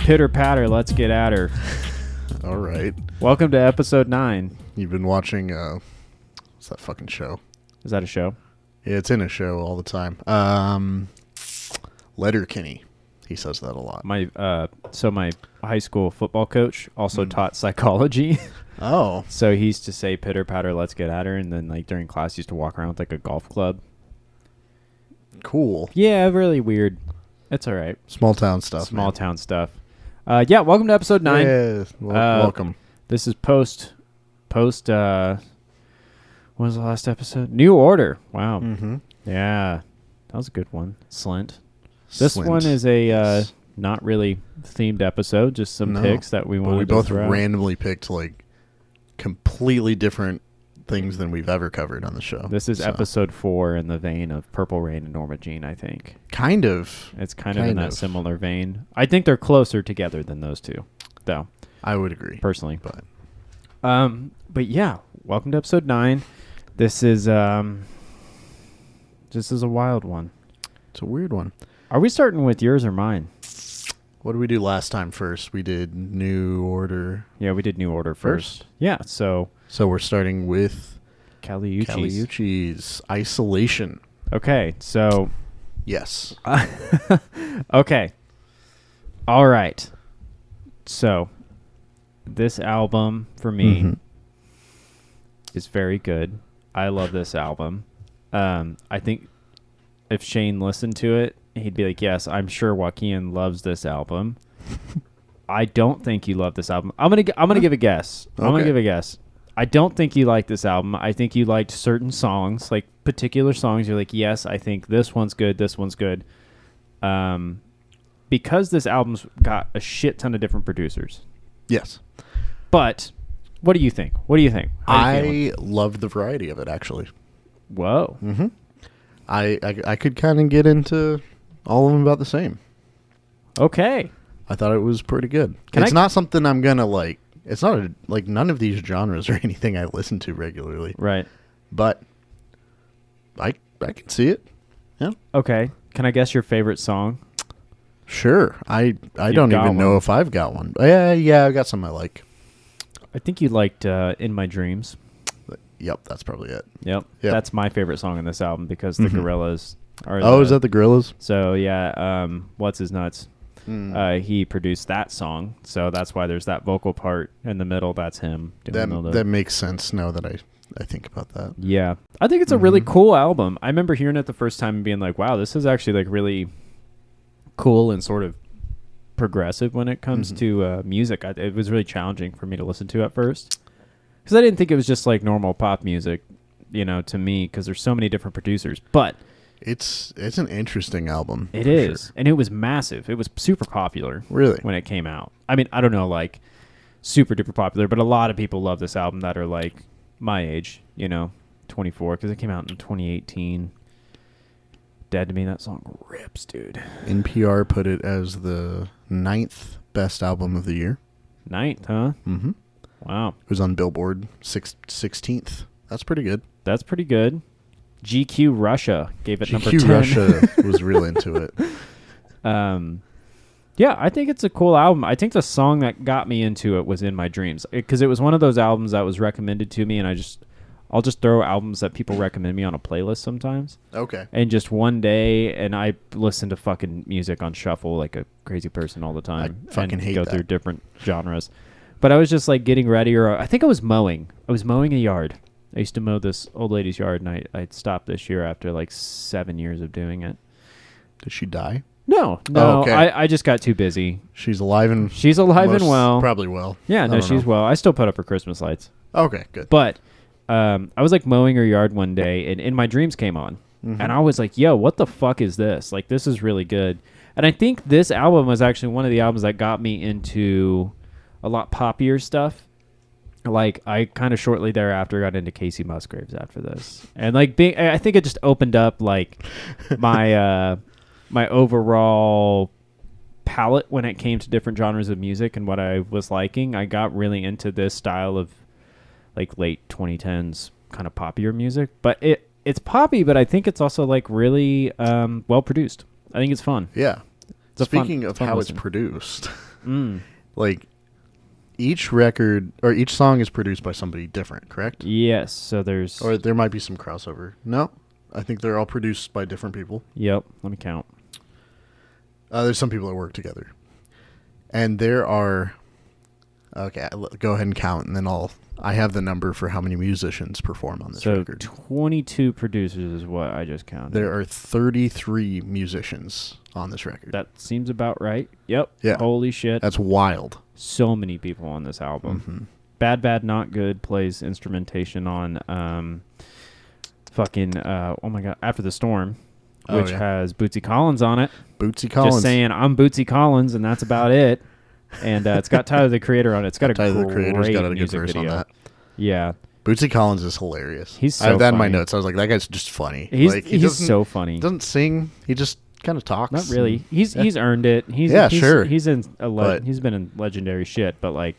Pitter patter, let's get at her. All right. Welcome to episode 9. You've been watching, what's that fucking show? Is that a show? Yeah, it's in a show all the time. Letterkenny. He says that a lot. My high school football coach also taught psychology. Oh. So he used to say pitter patter, let's get at her, and then like during class he used to walk around with like a golf club. Cool. Yeah, really weird. It's all right. Small town stuff. Small town stuff. Yeah, welcome to episode 9. Yeah, welcome. This is post what was the last episode? New Order. Wow. Mm-hmm. Yeah. That was a good one. Slint. This Slint. one is a Yes. not really themed episode, just some picks that we wanted we to both throw. randomly picked like completely different things than we've ever covered on the show. This is episode 4 in the vein of Purple Rain and Norma Jean, I think. Kind of. It's kind of in that similar vein. I think they're closer together than those two, though. I would agree. Personally. But yeah, welcome to episode 9. This is a wild one. it's a weird one. Are we starting with yours or mine? What did we do last time first? We did New Order. Yeah, we did New Order first. Yeah, so we're starting with Uchis. Uchis. Isolation. Okay, so Yes. okay. All right. So this album for me is very good. I love this album. I think if Chayne listened to it, he'd be like, yes, I'm sure Wakinyan loves this album. I don't think you love this album. I'm gonna give a guess. I'm gonna give a guess. I don't think you like this album. I think you liked certain songs, like particular songs. You're like, yes, I think this one's good. This one's good. Because this album's got a shit ton of different producers. Yes. But what do you think? What do you think? I love the variety of it, actually. Whoa. Mm-hmm. I could kind of get into all of them about the same. Okay. I thought it was pretty good. It's It's not something I'm going to like. It's not like none of these genres or anything I listen to regularly. Right. But I can see it. Yeah. Okay. Can I guess your favorite song? Sure. I don't even know if I've got one. Yeah, I've got some I like. I think you liked In My Dreams. Yep, that's probably it. Yep. Yep. That's my favorite song in this album because the Gorillaz are Is that the Gorillaz? So yeah, What's His Nuts? He produced that song, so that's why there's that vocal part in the middle. That's him doing That makes sense now that I think about that. Yeah. I think it's a really cool album. I remember hearing it the first time and being like, wow, this is actually like really cool and sort of progressive when it comes to music. It was really challenging for me to listen to at first because I didn't think it was just like normal pop music, to me, because there's so many different producers. But it's an interesting album. It is. Sure. And it was massive. It was super popular. Really? When it came out. I mean, I don't know, like super duper popular, but a lot of people love this album that are like my age, 24, because it came out in 2018. Dead to Me, that song rips, dude. NPR put it as the 9th best album of the year. 9th, huh? Mm-hmm. Wow. It was on Billboard 16th. That's pretty good. That's pretty good. GQ Russia gave it number 10. GQ Russia was real into it. Yeah, I think it's a cool album. I think the song that got me into it was In My Dreams, because it was one of those albums that was recommended to me, and I'll just throw albums that people recommend me on a playlist sometimes. Okay. And just one day, and I listen to fucking music on shuffle like a crazy person all the time. I fucking hate go that. through different genres. But I was just like getting ready, or I think I was mowing. I was mowing a yard. I used to mow this old lady's yard, and I stopped this year after like 7 years of doing it. Did she die? No. Oh, okay. I just got too busy. She's alive and and well. Probably well. Yeah, no, she's well. I still put up her Christmas lights. Okay, good. But I was like mowing her yard one day, and In My Dreams came on, and I was like, "Yo, what the fuck is this? Like, this is really good." And I think this album was actually one of the albums that got me into a lot poppier stuff. Like, I kind of shortly thereafter got into Casey Musgraves after this, and like I think it just opened up like my my overall palette when it came to different genres of music and what I was liking. I got really into this style of like late 2010s kind of poppier music, but it's poppy, but I think it's also like really well produced. I think it's fun. Yeah. It's Speaking fun, of how listen. it's produced, Like, each record or each song is produced by somebody different, correct? Yes. So there's. Or there might be some crossover. No, I think they're all produced by different people. Yep. Let me count. There's some people that work together. And there are... Okay, go ahead and count, and then I have the number for how many musicians perform on this record. 22 producers is what I just counted. There are 33 musicians on this record. That seems about right. Yep. Yeah. Holy shit. That's wild. So many people on this album. Mm-hmm. Bad Bad Not Good plays instrumentation on oh my god, After the Storm, which has Bootsy Collins on it. Bootsy Collins. Just saying, I'm Bootsy Collins, and that's about it. And it's got Tyler the Creator on it. It's got Tyler the Creator's great got a good music verse video. on that. Yeah. Bootsy Collins is hilarious. He's so I have that funny. in my notes. I was like, that guy's just funny. He's so funny. He doesn't sing. He just kind of talks. Not really. He's earned it. He's sure. He's in he's been in legendary shit, but like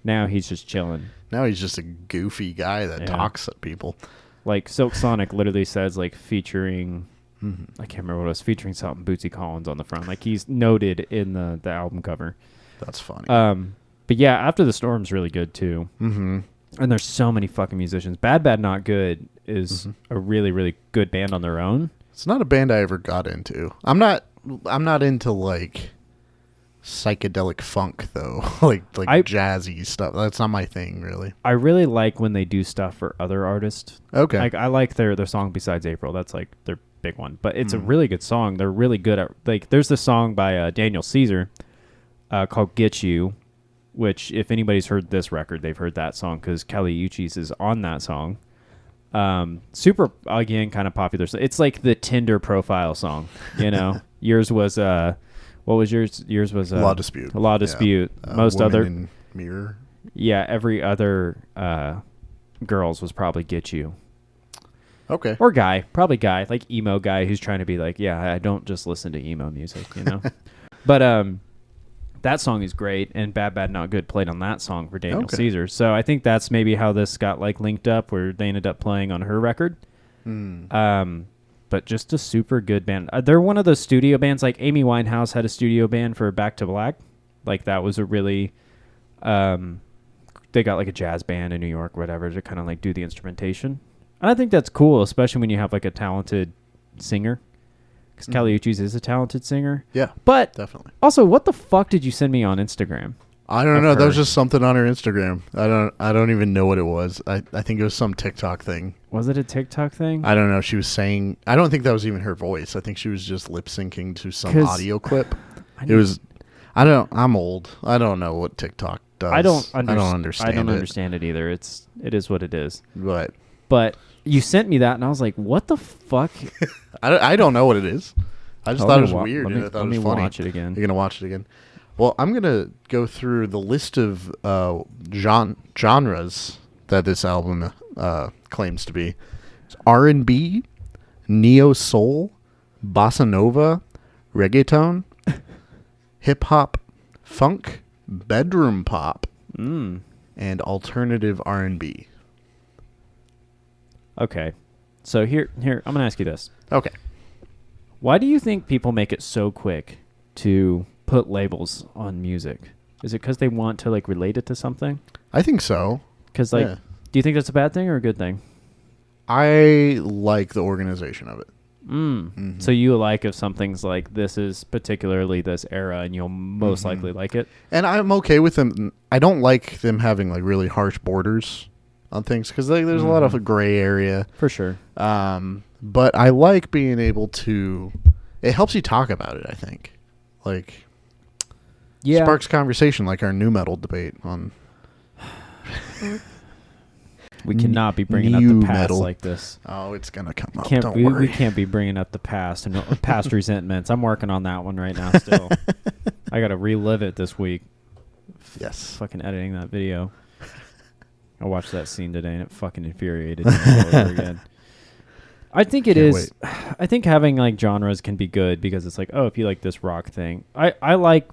now he's just chilling. Now he's just a goofy guy that talks at people. Like Silk Sonic literally says like featuring I can't remember what it was, featuring something Bootsy Collins on the front. Like he's noted in the album cover. That's funny. But yeah, After the Storm's really good too. Mm-hmm. And there's so many fucking musicians. Bad Bad Not Good is a really, really good band on their own. It's not a band I ever got into. I'm not into like psychedelic funk though. like jazzy stuff. That's not my thing really. I really like when they do stuff for other artists. Okay. Like I like their song Besides April. That's like their big one. But it's a really good song. They're really good at like there's this song by Daniel Caesar called Get You, which if anybody's heard this record, they've heard that song because Kelly Uchis is on that song. Super, again, kind of popular. It's like the Tinder profile song, you know. Yours was, what was yours? Yours was Law Dispute. Law Dispute. Yeah. Most Woman other... in Mirror. Yeah, every other girls was probably Get You. Okay. Or guy. Probably guy. Like emo guy who's trying to be like, yeah, I don't just listen to emo music, you know. But, that song is great, and Bad Bad Not Good played on that song for Daniel Caesar. So I think that's maybe how this got like linked up, where they ended up playing on her record. But just a super good band. They're one of those studio bands. Like Amy Winehouse had a studio band for Back to Black. Like that was a really, they got like a jazz band in New York, whatever, to kind of like do the instrumentation. And I think that's cool, especially when you have like a talented singer. Because Kelly Uchis is a talented singer. Yeah, but definitely. Also, what the fuck did you send me on Instagram? I don't know. That was just something on her Instagram. I don't even know what it was. I think it was some TikTok thing. Was it a TikTok thing? I don't know. She was saying... I don't think that was even her voice. I think she was just lip-syncing to some audio clip. It was... I'm old. I don't know what TikTok does. I don't understand I don't understand it either. It is what it is. But you sent me that, and I was like, what the fuck? I don't know what it is. I just thought it was weird. I thought it was funny. Let me watch it again. You're going to watch it again? Well, I'm going to go through the list of genres that this album claims to be. It's R&B, neo-soul, bossa nova, reggaeton, hip-hop, funk, bedroom pop, and alternative R&B. Okay. So here, I'm going to ask you this. Okay. Why do you think people make it so quick to put labels on music? Is it because they want to like relate it to something? I think so. Because do you think that's a bad thing or a good thing? I like the organization of it. So you like if something's like, this is particularly this era, and you'll most likely like it? And I'm okay with them. I don't like them having like really harsh borders on things because there's a lot of gray area. For sure. But I like being able to... It helps you talk about it, I think. Like... Yeah. Sparks conversation like our new metal debate on... We cannot be bringing up the past like this. Oh, it's going to come up. Don't worry. We can't be bringing up the past and past resentments. I'm working on that one right now still. I got to relive it this week. Yes. Fucking editing that video. I watched that scene today and it fucking infuriated me all over again. I think it is. I think having like genres can be good because it's like, oh, if you like this rock thing, I like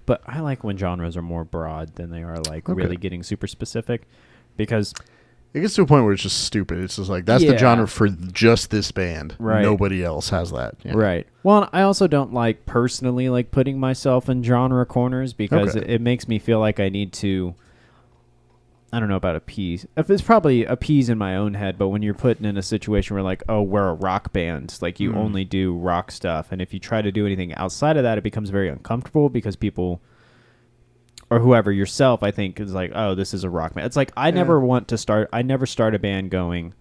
when genres are more broad than they are like really getting super specific, because It gets to a point where it's just stupid. It's just like, that's the genre for just this band. Right. Nobody else has that. Yeah. Right. Well, I also don't like personally like putting myself in genre corners because it makes me feel like I need to, I don't know about appease. It's probably appease in my own head, but when you're put in a situation where like, oh, we're a rock band, like you only do rock stuff. And if you try to do anything outside of that, it becomes very uncomfortable because people, or whoever, yourself, I think, is like, oh, this is a rock band. It's like, I never start a band going,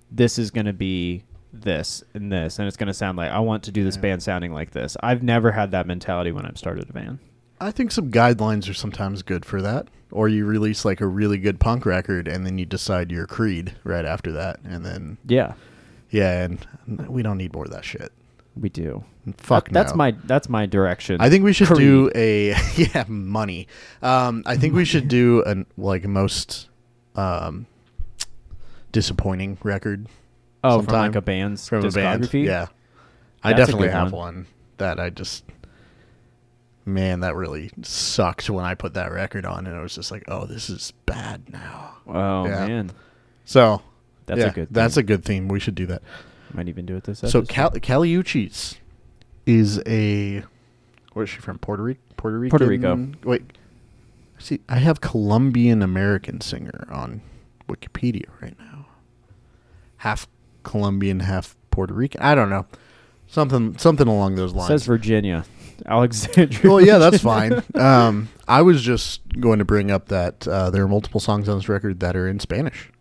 this is going to be this, and it's going to sound like, I want to do this band sounding like this. I've never had that mentality when I've started a band. I think some guidelines are sometimes good for that. Or you release like a really good punk record, and then you decide your creed right after that. And then... Yeah, and we don't need more of that shit. We do. Fuck no. That's my direction. I think we should do a money. I think we should do a most disappointing record. Oh, from like a band's discography. Yeah, I definitely have one that I just, man, that really sucked when I put that record on, and I was just like, oh, this is bad now. Oh man. So that's a good. That's a good theme. We should do that. Might even do it this episode. So Uchis is where is she from? Puerto Rico? Puerto Rico. Wait. See, I have Colombian American singer on Wikipedia right now. Half Colombian, half Puerto Rican. I don't know. Something along those lines. It says Virginia. Alexandria. Well, yeah, that's fine. I was just going to bring up that there are multiple songs on this record that are in Spanish.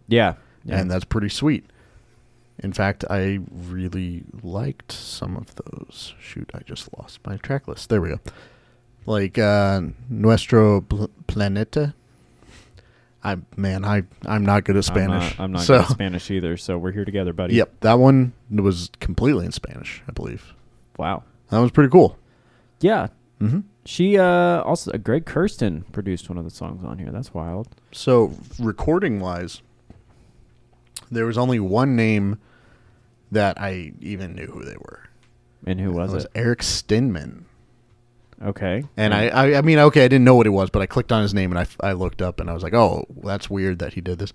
Yeah. And that's pretty sweet. In fact, I really liked some of those. Shoot, I just lost my track list. There we go. Like Nuestro Planeta. I'm not good at Spanish. I'm not good at Spanish either, so we're here together, buddy. Yep, that one was completely in Spanish, I believe. Wow. That was pretty cool. Yeah. Mm-hmm. She also, Greg Kurstin produced one of the songs on here. That's wild. So, recording-wise, there was only one name that I even knew who they were. And who was it? It was Eric Steinman. Okay. And I mean, okay, I didn't know what it was, but I clicked on his name and I looked up and I was like, oh, that's weird that he did this.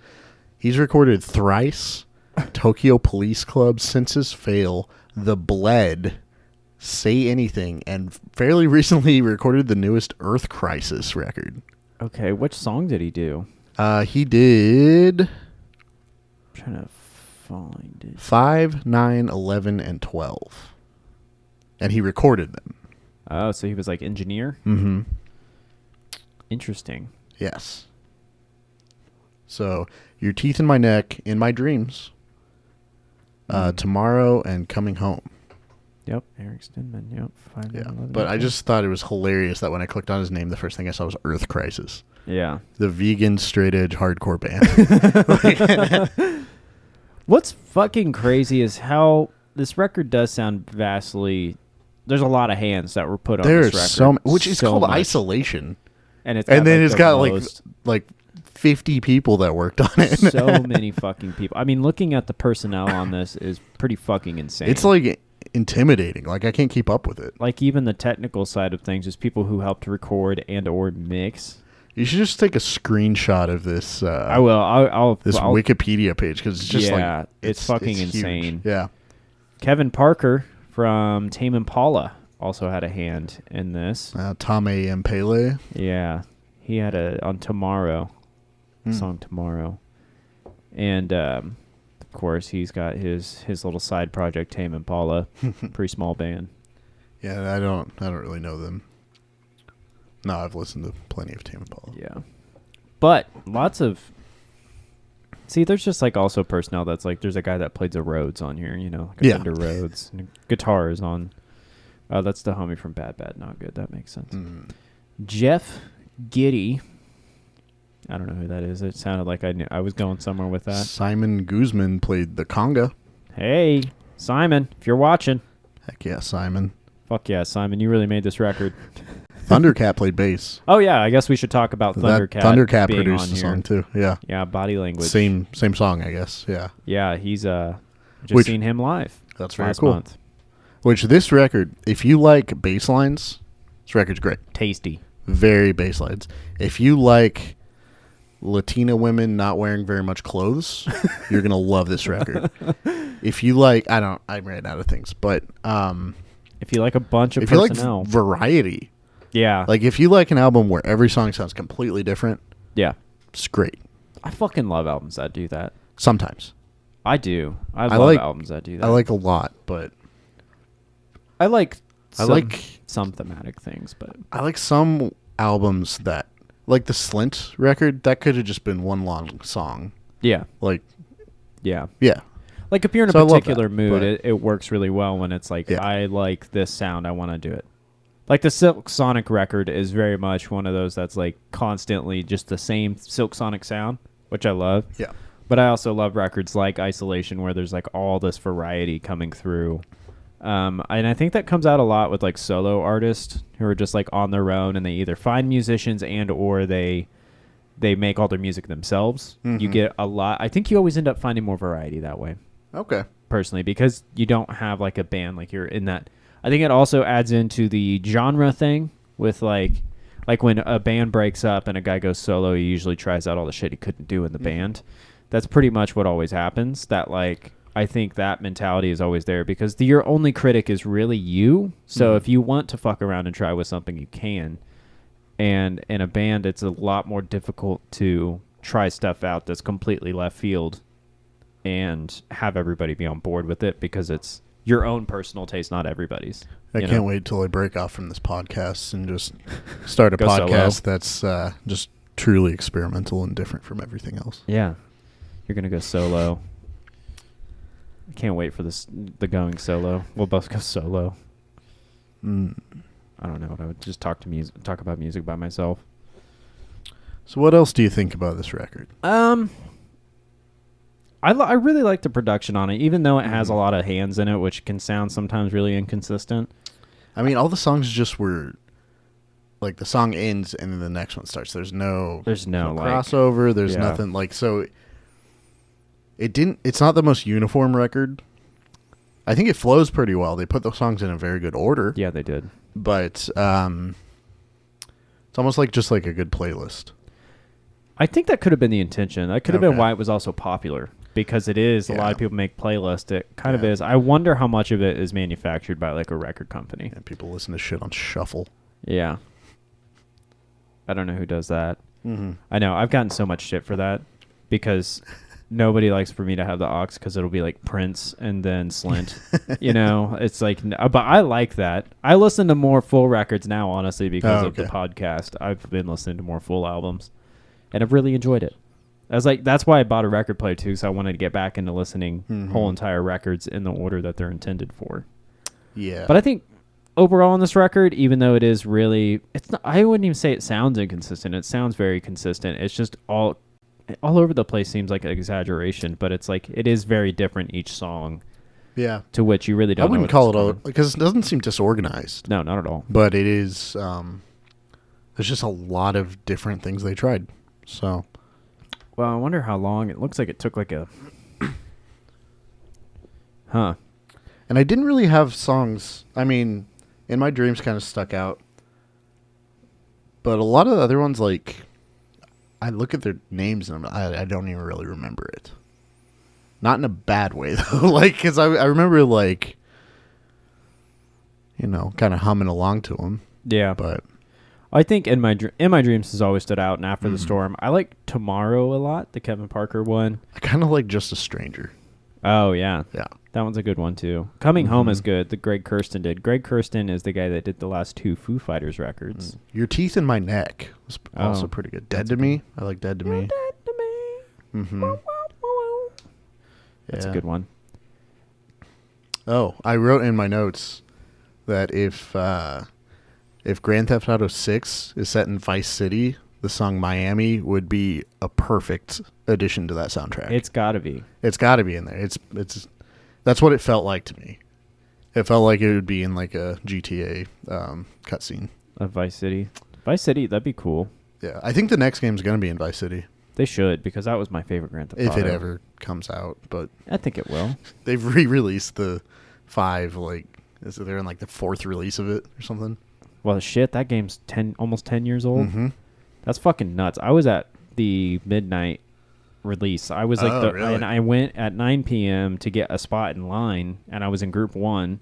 He's recorded Thrice, Tokyo Police Club, Senses Fail, The Bled, Say Anything, and fairly recently recorded the newest Earth Crisis record. Okay, which song did he do? He did... I'm trying to find it. 5, 9, 11, and 12. And he recorded them. Oh, so he was like engineer? Mm-hmm. Interesting. Yes. So, Your Teeth in My Neck, In My Dreams, Tomorrow, and Coming Home. Yep, Eric Steinman. Yep, 5, 9, 11. But I just thought it was hilarious that when I clicked on his name, the first thing I saw was Earth Crisis. Yeah. The vegan, straight edge, hardcore band. What's fucking crazy is how this record does sound vastly... There's a lot of hands that were put on this record. Which is called Isolation. And then it's got like 50 people that worked on it. So many fucking people. I mean, looking at the personnel on this is pretty fucking insane. It's like intimidating. Like I can't keep up with it. Like even the technical side of things is people who helped record and or mix. You should just take a screenshot of this. I will. I'll Wikipedia page because it's just it's fucking insane. Yeah. Kevin Parker from Tame Impala also had a hand in this. Tame Impale. Yeah, he had on Tomorrow, song Tomorrow, and of course he's got his little side project Tame Impala, pretty small band. Yeah, I don't really know them. No, I've listened to plenty of Tame Impala. Yeah, but lots of. See, there's just like also personnel that's like there's a guy that plays the Rhodes on here, you know, like Fender Rhodes. And guitar is on. That's the homie from Bad Bad Not Good. That makes sense. Jeff Giddy. I don't know who that is. It sounded like I was going somewhere with that. Simon Guzman played the conga. Hey, Simon, if you're watching. Heck yeah, Simon. Fuck yeah, Simon. You really made this record. Thundercat played bass. Oh yeah, I guess we should talk about Thundercat. Thundercat produced the song too. Yeah. Yeah, Body Language. Same song, I guess. Yeah. Yeah, he's just seen him live. That's very cool. Month. Which this record, if you like bass lines, this record's great. Tasty. Very bass lines. If you like Latina women not wearing very much clothes, you're gonna love this record. If you like, I ran out of things, but if you like a bunch of if you like personnel, variety, yeah, like if you like an album where every song sounds completely different, yeah, it's great. I fucking love albums that do that. Sometimes I do. I love albums that do that. I like a lot, but I like like some thematic things, but I like some albums that, like the Slint record, that could have just been one long song. yeah, Like, yeah. like if you're in a So I love particular that, mood, but- it works really well when it's like, Yeah. I like this sound, I want to do it. Like the Silk Sonic record is very much one of those that's like constantly just the same Silk Sonic sound, which I love. Yeah. But I also love records like Isolation where there's like all this variety coming through. And I think that comes out a lot with like solo artists who are just like on their own and they either find musicians and or they make all their music themselves. Mm-hmm. You get a lot. I think you always end up finding more variety that way. Okay. Personally, because you don't have like a band like you're in that. I think it also adds into the genre thing with like when a band breaks up and a guy goes solo, he usually tries out all the shit he couldn't do in the band. That's pretty much what always happens. That like I think that mentality is always there because your only critic is really you. So if you want to fuck around and try with something, you can. And in a band, it's a lot more difficult to try stuff out that's completely left field and have everybody be on board with it because it's your own personal taste, not everybody's. I can't wait till I break off from this podcast and just start a Go podcast that's just truly experimental and different from everything else. Yeah. You're going to go solo. I can't wait for the going solo. We'll both go solo. I don't know. I would just talk about music by myself. So what else do you think about this record? I really like the production on it, even though it has a lot of hands in it, which can sound sometimes really inconsistent. I mean, all the songs just were like the song ends and then the next one starts. There's no like, crossover. There's nothing like so. It's not the most uniform record. I think it flows pretty well. They put the songs in a very good order. Yeah, they did. But it's almost like just like a good playlist. I think that could have been the intention. That could have been why it was also popular. Because it is, a lot of people make playlists. It kind of is. I wonder how much of it is manufactured by like a record company. And people listen to shit on shuffle. Yeah. I don't know who does that. Mm-hmm. I know. I've gotten so much shit for that because nobody likes for me to have the aux because it'll be like Prince and then Slint. It's like, but I like that. I listen to more full records now, honestly, because of the podcast. I've been listening to more full albums and I've really enjoyed it. I was like, that's why I bought a record player too, so I wanted to get back into listening whole entire records in the order that they're intended for. Yeah. But I think overall on this record, even though it is really, it's not, I wouldn't even say it sounds inconsistent. It sounds very consistent. It's just all over the place seems like an exaggeration, but it's like it is very different each song. Yeah. To which you really don't. I wouldn't call it all because it doesn't seem disorganized. No, not at all. But it is. There's just a lot of different things they tried. So. Well, I wonder how long. It looks like it took like a... Huh. And I didn't really have songs. I mean, In My Dreams kind of stuck out. But a lot of the other ones, like... I look at their names and I don't even really remember it. Not in a bad way, though. Like, because I remember, like... kind of humming along to them. Yeah. But... I think In My Dreams has always stood out, and After the Storm. I like Tomorrow a lot, the Kevin Parker one. I kind of like Just a Stranger. Oh, yeah. Yeah. That one's a good one, too. Coming Home is good, that Greg Kurstin did. Greg Kurstin is the guy that did the last two Foo Fighters records. Your Teeth in My Neck was also pretty good. Dead to Me. I like Dead to Me. Dead to Me. Mm-hmm. That's a good one. Oh, I wrote in my notes that if Grand Theft Auto 6 is set in Vice City, the song Miami would be a perfect addition to that soundtrack. It's got to be. It's got to be in there. It's that's what it felt like to me. It felt like it would be in like a GTA cutscene. Of Vice City. Vice City, that'd be cool. Yeah, I think the next game's going to be in Vice City. They should, because that was my favorite Grand Theft Auto. If it ever comes out, but... I think it will. They've re-released the 5, they're in like the 4th release of it or something. Well, shit, that game's almost 10 years old. Mm-hmm. That's fucking nuts. I was at the midnight release. I was really? and I went at 9 p.m. to get a spot in line, and I was in group 1.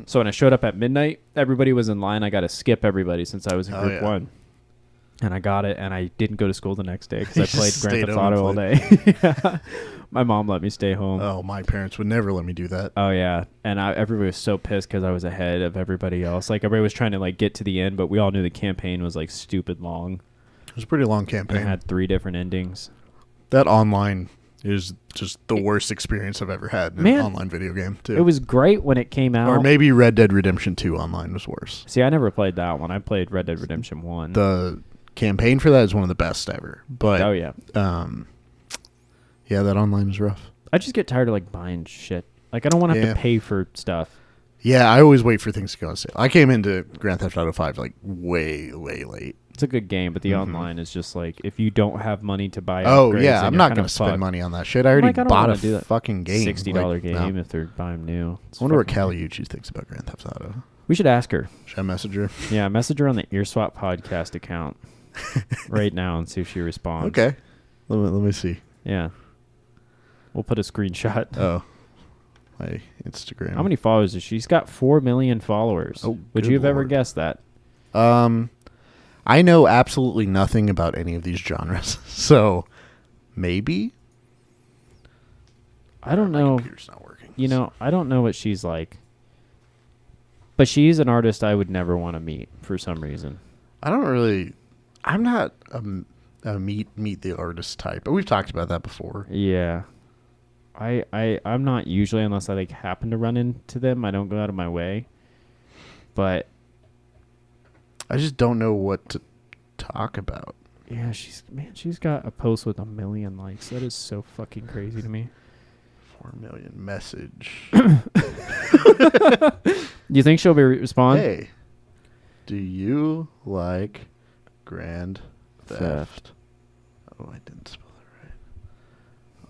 So when I showed up at midnight, everybody was in line. I got to skip everybody since I was in group 1. And I got it, and I didn't go to school the next day because I played Grand Theft Auto all day. Yeah. My mom let me stay home. Oh, my parents would never let me do that. Oh, yeah. And everybody was so pissed because I was ahead of everybody else. Like, everybody was trying to, like, get to the end, but we all knew the campaign was, like, stupid long. It was a pretty long campaign. And it had 3 different endings. That online is just the worst experience I've ever had in an online video game, too. It was great when it came out. Or maybe Red Dead Redemption 2 online was worse. See, I never played that one. I played Red Dead Redemption 1. The campaign for that is one of the best ever. But oh, yeah. Yeah, that online is rough. I just get tired of, like, buying shit. Like, I don't want to have to pay for stuff. Yeah, I always wait for things to go on sale. I came into Grand Theft Auto 5, like, way, way late. It's a good game, but the online is just like, if you don't have money to buy Oh, upgrades, yeah, I'm not going to spend money on that shit. I already bought a fucking game. $60 game if they're buying new. I wonder what Uchis thinks about Grand Theft Auto. We should ask her. Should I message her? Yeah, message her on the Earswap podcast account right now and see if she responds. Okay. Let me see. Yeah. We'll put a screenshot. Oh. My Instagram. How many followers is she? She's got 4 million followers. Oh, would you have ever guessed that? I know absolutely nothing about any of these genres, so maybe. I don't know. My computer's not working. You know, I don't know what she's like. But she's an artist I would never want to meet for some reason. I'm not a meet the artist type, but we've talked about that before. Yeah. I'm not usually, unless I like happen to run into them, I don't go out of my way. But I just don't know what to talk about. Yeah, she's got a post with 1 million likes. That is so fucking crazy to me. 4 million message. Do you think she'll be respond? Hey, do you like Grand Theft? Oh, I didn't spell it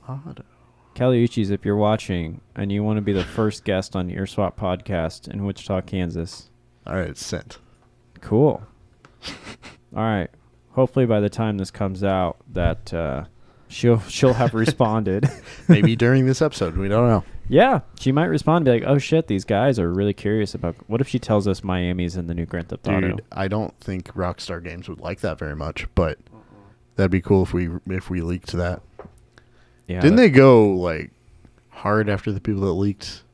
right. Auto. Kelly Uchis, if you're watching and you want to be the first guest on Earswap podcast in Wichita, Kansas. All right, it's sent. Cool. All right. Hopefully by the time this comes out that she'll have responded. Maybe during this episode. We don't know. Yeah. She might respond and be like, oh, shit, these guys are really curious about... What if she tells us Miami's in the new Grand Theft Auto? Dude, I don't think Rockstar Games would like that very much, but that'd be cool if we leaked that. Yeah. Didn't they go, like, hard after the people that leaked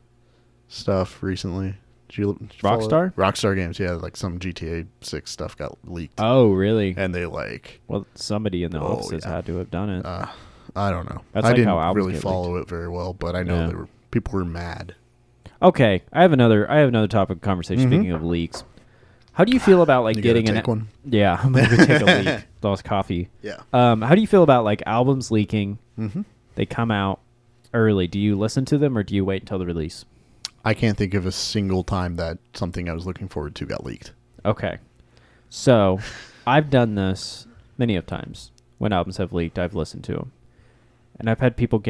stuff recently? Did you Rockstar? Rockstar Games, yeah. Like, some GTA 6 stuff got leaked. Oh, really? And they, like... Well, somebody in the offices had to have done it. I don't know. That's I like didn't how albums really get follow leaked. it very well, but I know people were mad. Okay, I have another topic of conversation. Speaking of leaks, how do you feel about like getting one? Yeah, I'm gonna go take a leak. Lost coffee. Yeah. How do you feel about like albums leaking? Mm-hmm. They come out early. Do you listen to them or do you wait until the release? I can't think of a single time that something I was looking forward to got leaked. Okay, so I've done this many of times when albums have leaked. I've listened to them, and I've had people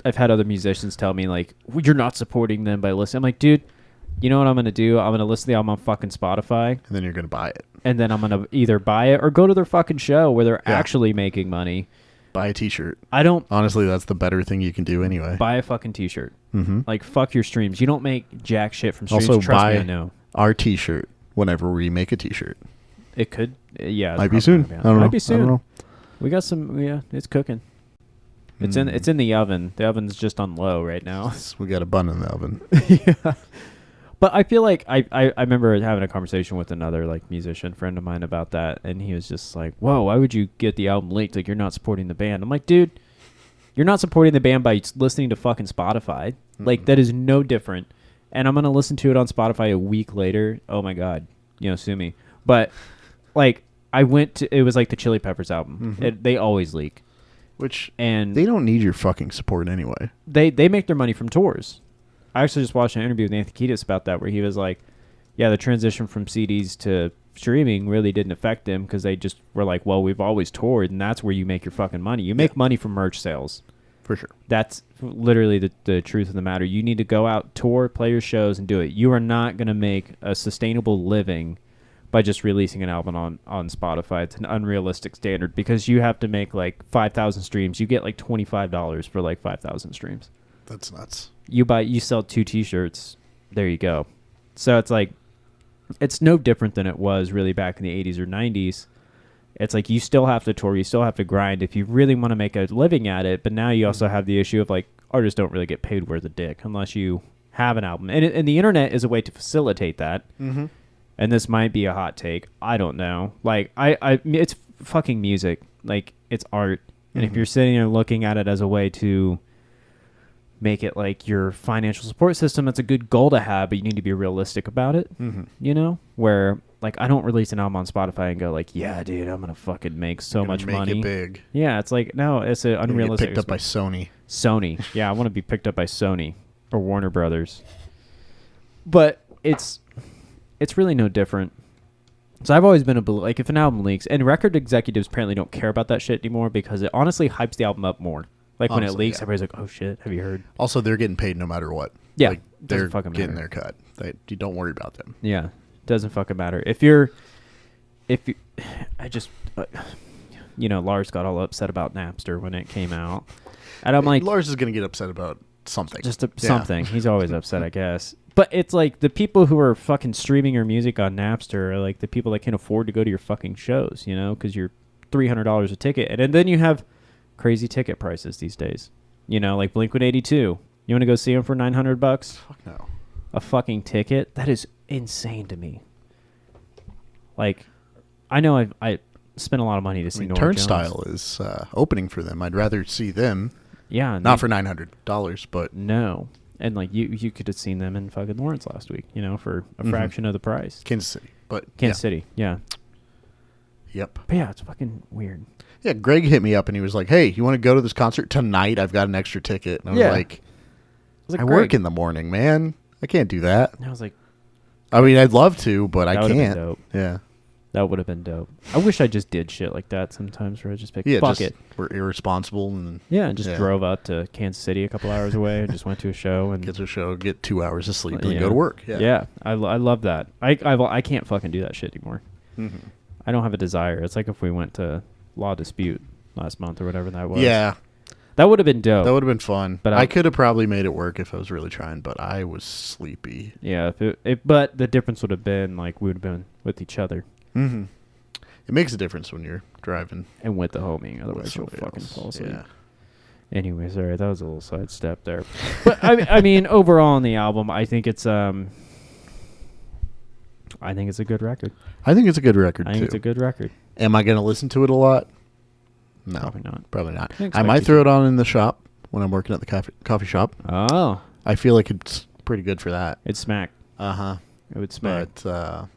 I've had other musicians tell me, like, well, you're not supporting them by listening. I'm like, dude, you know what I'm going to do? I'm going to listen to the album on fucking Spotify. And then you're going to buy it. And then I'm going to either buy it or go to their fucking show where they're actually making money. Buy a t-shirt. Honestly, that's the better thing you can do anyway. Buy a fucking t-shirt. Mm-hmm. Like, fuck your streams. You don't make jack shit from streams. Also, Trust buy me, I know. our t-shirt whenever we make a t-shirt. It could. Yeah. Might be soon. I don't know. Might be soon. I don't know. We got some. Yeah, it's cooking. It's in the oven. The oven's just on low right now. We got a bun in the oven. Yeah. But I feel like I remember having a conversation with another like musician friend of mine about that, and he was just like, whoa, why would you get the album leaked? Like, you're not supporting the band. I'm like, dude, you're not supporting the band by listening to fucking Spotify. Mm-hmm. Like, that is no different. And I'm going to listen to it on Spotify a week later. Oh my God. Sue me. But like, it was like the Chili Peppers album. Mm-hmm. They always leak. And they don't need your fucking support anyway. They make their money from tours. I actually just watched an interview with Anthony Kiedis about that, where he was like, yeah, the transition from CDs to streaming really didn't affect them because they just were like, well, we've always toured, and that's where you make your fucking money. You make money from merch sales. For sure. That's literally the truth of the matter. You need to go out, tour, play your shows, and do it. You are not going to make a sustainable living by just releasing an album on Spotify. It's an unrealistic standard because you have to make like 5,000 streams. You get like $25 for like 5,000 streams. That's nuts. You sell 2 T-shirts. There you go. So it's like, it's no different than it was really back in the 80s or 90s. It's like you still have to tour, you still have to grind if you really want to make a living at it. But now you also have the issue of like artists don't really get paid worth a dick unless you have an album. And the internet is a way to facilitate that. Mm-hmm. And this might be a hot take. I don't know. Like it's fucking music. Like it's art. And if you're sitting there looking at it as a way to make it like your financial support system, that's a good goal to have, but you need to be realistic about it. You know, where like I don't release an album on Spotify and go like, yeah, dude, I'm gonna fucking make so much money. Make it big. Yeah, it's like no, it's an unrealistic. Get picked up by Sony. Sony, yeah, I want to be picked up by Sony or Warner Brothers. But it's really no different. So I've always been like if an album leaks, and record executives apparently don't care about that shit anymore because it honestly hypes the album up more. Like honestly, when it leaks, everybody's like, "Oh shit, have you heard?" Also, they're getting paid no matter what. Yeah, like, they're getting their cut. You don't worry about them. Yeah, doesn't fucking matter. Lars got all upset about Napster when it came out, and I'm like, Lars is gonna get upset about something. Something. He's always upset, I guess. But it's like the people who are fucking streaming your music on Napster are like the people that can afford to go to your fucking shows, you know, because you're $300 a ticket, and then you have crazy ticket prices these days. You know, like Blink-182. You want to go see them for $900? Fuck no. A fucking ticket? That is insane to me. Like, I know I spent a lot of money to see Norah Turnstile Jones. is opening for them. I'd rather see them. Yeah. Not for $900, but... No. And, like, you could have seen them in fucking Lawrence last week, you know, for a fraction of the price. Kansas City. Kansas City, yeah. Yep. But, yeah, it's fucking weird. Yeah, Greg hit me up and he was like, "Hey, you want to go to this concert tonight? I've got an extra ticket." And I was like, I work in the morning, man. I can't do that. And I was like, I mean, I'd love to, but I can't. Been dope. Yeah. That would have been dope. I wish I just did shit like that sometimes where I just picked, fuck it. We're irresponsible. And just drove out to Kansas City a couple hours away and just went to a show. And get to a show, get 2 hours of sleep, and go to work. Yeah, I love that. I can't fucking do that shit anymore. Mm-hmm. I don't have a desire. It's like if we went to Law Dispute last month or whatever that was. Yeah. That would have been dope. That would have been fun. But I could have probably made it work if I was really trying, but I was sleepy. Yeah, but the difference would have been like we would have been with each other. Mm-hmm. It makes a difference when you're driving. And with the homie, otherwise you'll fucking fall asleep. Yeah. Anyways, all right, that was a little sidestep there. But I mean, overall on the album, I think it's a good record. I think it's a good record, I think it's a good record. Am I going to listen to it a lot? No. Probably not. I might throw it on in the shop when I'm working at the coffee shop. Oh. I feel like it's pretty good for that. It'd smack. Uh-huh. It would smack. But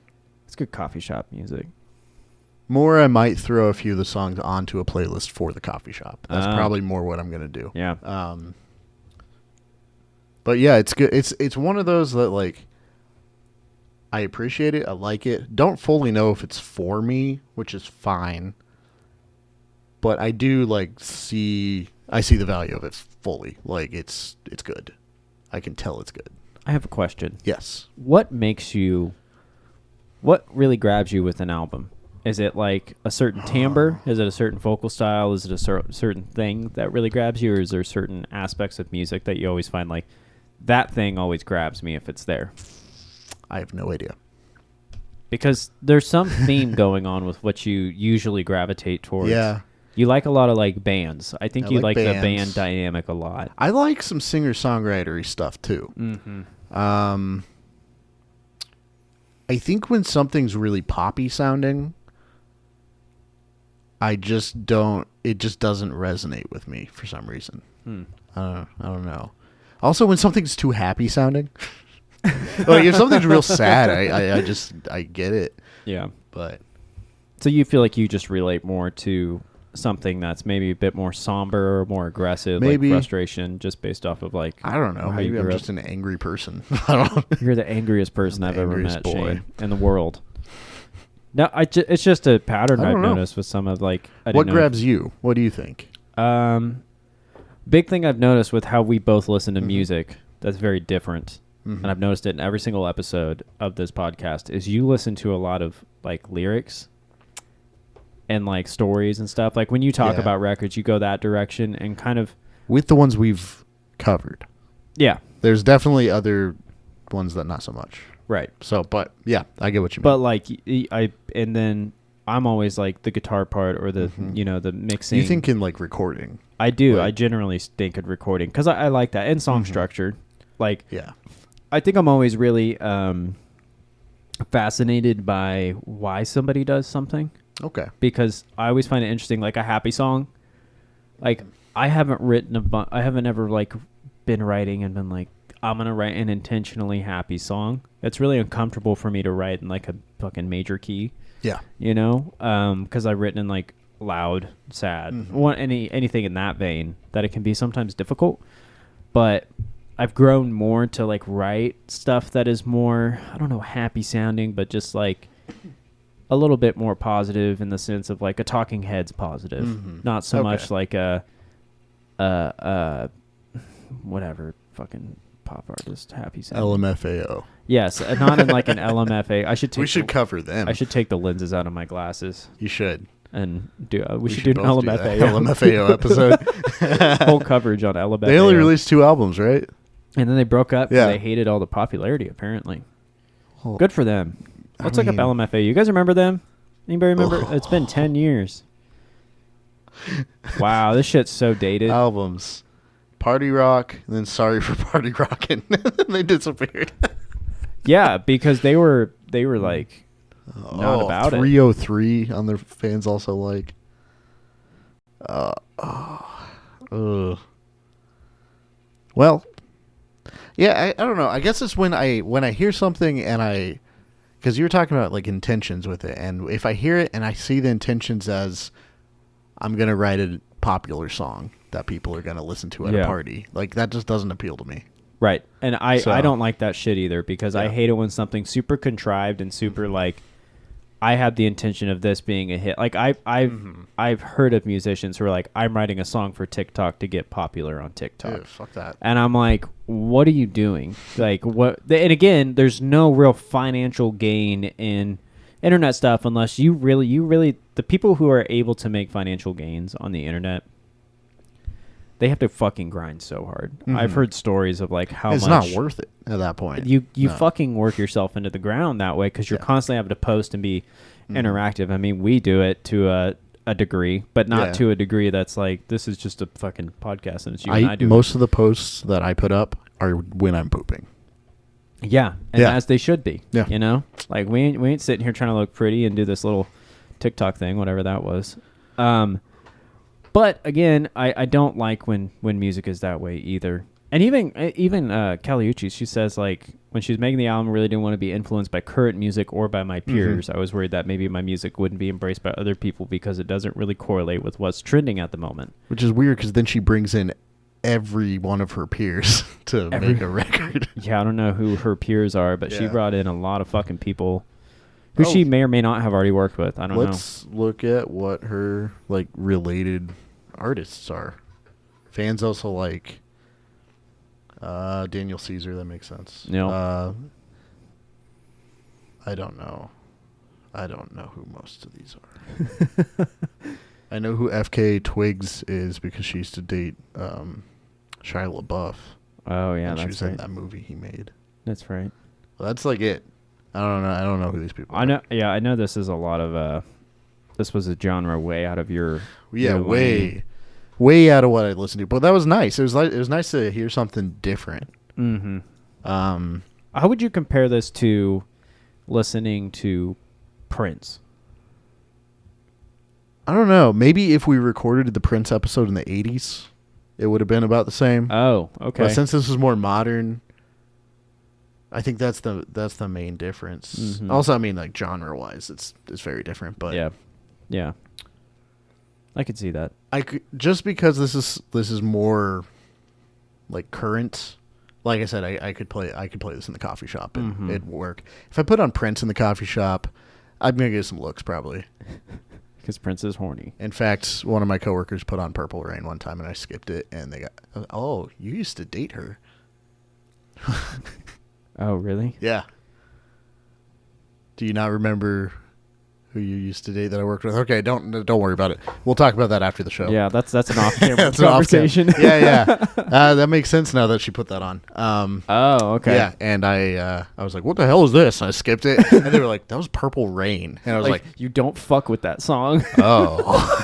it's good coffee shop music. More, I might throw a few of the songs onto a playlist for the coffee shop. That's probably more what I'm going to do. Yeah. But yeah, it's good. It's one of those that like I appreciate it. I like it. Don't fully know if it's for me, which is fine. But I do I see the value of it fully. Like it's good. I can tell it's good. I have a question. Yes. What really grabs you with an album? Is it like a certain timbre? Is it a certain vocal style? Is it a certain thing that really grabs you? Or is there certain aspects of music that you always find like, that thing always grabs me if it's there? I have no idea. Because there's some theme going on with what you usually gravitate towards. Yeah. You like a lot of like bands. I think you like the bands. band dynamic a lot. I like some singer-songwriter-y stuff too. Mm-hmm. I think when something's really poppy sounding, it just doesn't resonate with me for some reason. I don't know. Also, when something's too happy sounding, like if something's real sad, I get it. Yeah. But so you feel like you just relate more to something that's maybe a bit more somber or more aggressive, maybe like frustration, just based off of like I don't know. Maybe I'm just an angry person. I don't know. You're the angriest person I've ever met, Chayne, in the world. No, it's just a pattern I've noticed with some of like. What grabs you? What do you think? Big thing I've noticed with how we both listen to music that's very different and I've noticed it in every single episode of this podcast, is you listen to a lot of like lyrics and like stories and stuff. Like when you talk about records, you go that direction and kind of with the ones we've covered. Yeah. There's definitely other ones that not so much. Right. So, but yeah, I get what you mean. But like and then I'm always like the guitar part or the, the mixing. You think in like recording. I do. Like, I generally think of recording because I like that. And song structure. Like, I think I'm always really fascinated by why somebody does something. Okay. Because I always find it interesting, like a happy song. Like, I haven't ever like been writing and been like, I'm going to write an intentionally happy song. It's really uncomfortable for me to write in like a fucking major key. Yeah. Because I've written in like loud, sad, anything in that vein that it can be sometimes difficult. But I've grown more to like write stuff that is more, I don't know, happy sounding, but just like a little bit more positive in the sense of like a Talking Heads positive, not so much like a whatever fucking pop artist happy sounding. LMFAO. Yes, not in like an LMFA. We should cover them. I should take the lenses out of my glasses. You should. And do we should do an LMFAO. LMFAO episode. Whole coverage on LMFAO. They only released 2 albums, right? And then they broke up because they hated all the popularity, apparently. Good for them. Let's look up LMFAO. You guys remember them? Anybody remember? It's been 10 years. Wow, this shit's so dated. Albums. Party Rock, and then Sorry for Party Rockin'. They disappeared. Yeah, because they were like not about 303 on their fans also like. Well, yeah, I don't know. I guess it's when I hear something and because you were talking about like intentions with it, and if I hear it and I see the intentions as I'm gonna write a popular song that people are gonna listen to at a party, like that just doesn't appeal to me. Right, and I don't like that shit either because I hate it when something's super contrived and super like I have the intention of this being a hit. Like I've heard of musicians who are like, I'm writing a song for TikTok to get popular on TikTok. Ew, fuck that. And I'm like, what are you doing? Like what? And again, there's no real financial gain in internet stuff unless you really the people who are able to make financial gains on the internet, they have to fucking grind so hard. I've heard stories of like how it's much not worth it at that point. You fucking work yourself into the ground that way because you're constantly having to post and be interactive. I mean, we do it to a degree, but not to a degree that's like this is just a fucking podcast and it's you and I do. Most of the posts that I put up are when I'm pooping. Yeah, and as they should be. Yeah, you know, like we ain't sitting here trying to look pretty and do this little TikTok thing, whatever that was. But again, I don't like when music is that way either. And even Kelly Uchis, she says like when she was making the album, I really didn't want to be influenced by current music or by my peers. I was worried that maybe my music wouldn't be embraced by other people because it doesn't really correlate with what's trending at the moment. Which is weird because then she brings in every one of her peers to make a record. Yeah, I don't know who her peers are, but she brought in a lot of fucking people who she may or may not have already worked with. I don't know. Let's look at what her like related artists are. Fans also like Daniel Caesar. That makes sense. No. I don't know who most of these are. I know who FK Twigs is because she used to date Shia LaBeouf. Oh yeah, and that's she was right. in that movie he made. That's right. Well, that's like it. I don't know who these people are. I know. Yeah, I know. This is a lot of. This was a genre way out of your. Yeah, way out of what I listened to. But that was nice. It was nice to hear something different. Mm-hmm. How would you compare this to listening to Prince? I don't know. Maybe if we recorded the Prince episode in the 80s, it would have been about the same. Oh, okay. But since this is more modern, I think that's the main difference. Mm-hmm. Also, I mean, like genre-wise, it's very different. But yeah, I could see that. Just because this is more like current. Like I said, I could play this in the coffee shop and it'd work. If I put on Prince in the coffee shop, I'm gonna get some looks probably. Because Prince is horny. In fact, one of my coworkers put on Purple Rain one time, and I skipped it, and they got, "Oh, you used to date her." Oh, really? Yeah. Do you not remember who you used to date that I worked with? Okay, don't worry about it. We'll talk about that after the show. Yeah, that's an off-camera That's an conversation. Yeah. That makes sense now that she put that on. Oh, okay. Yeah, and I was like, what the hell is this? And I skipped it. And they were like, that was Purple Rain. And I was like you don't fuck with that song. oh.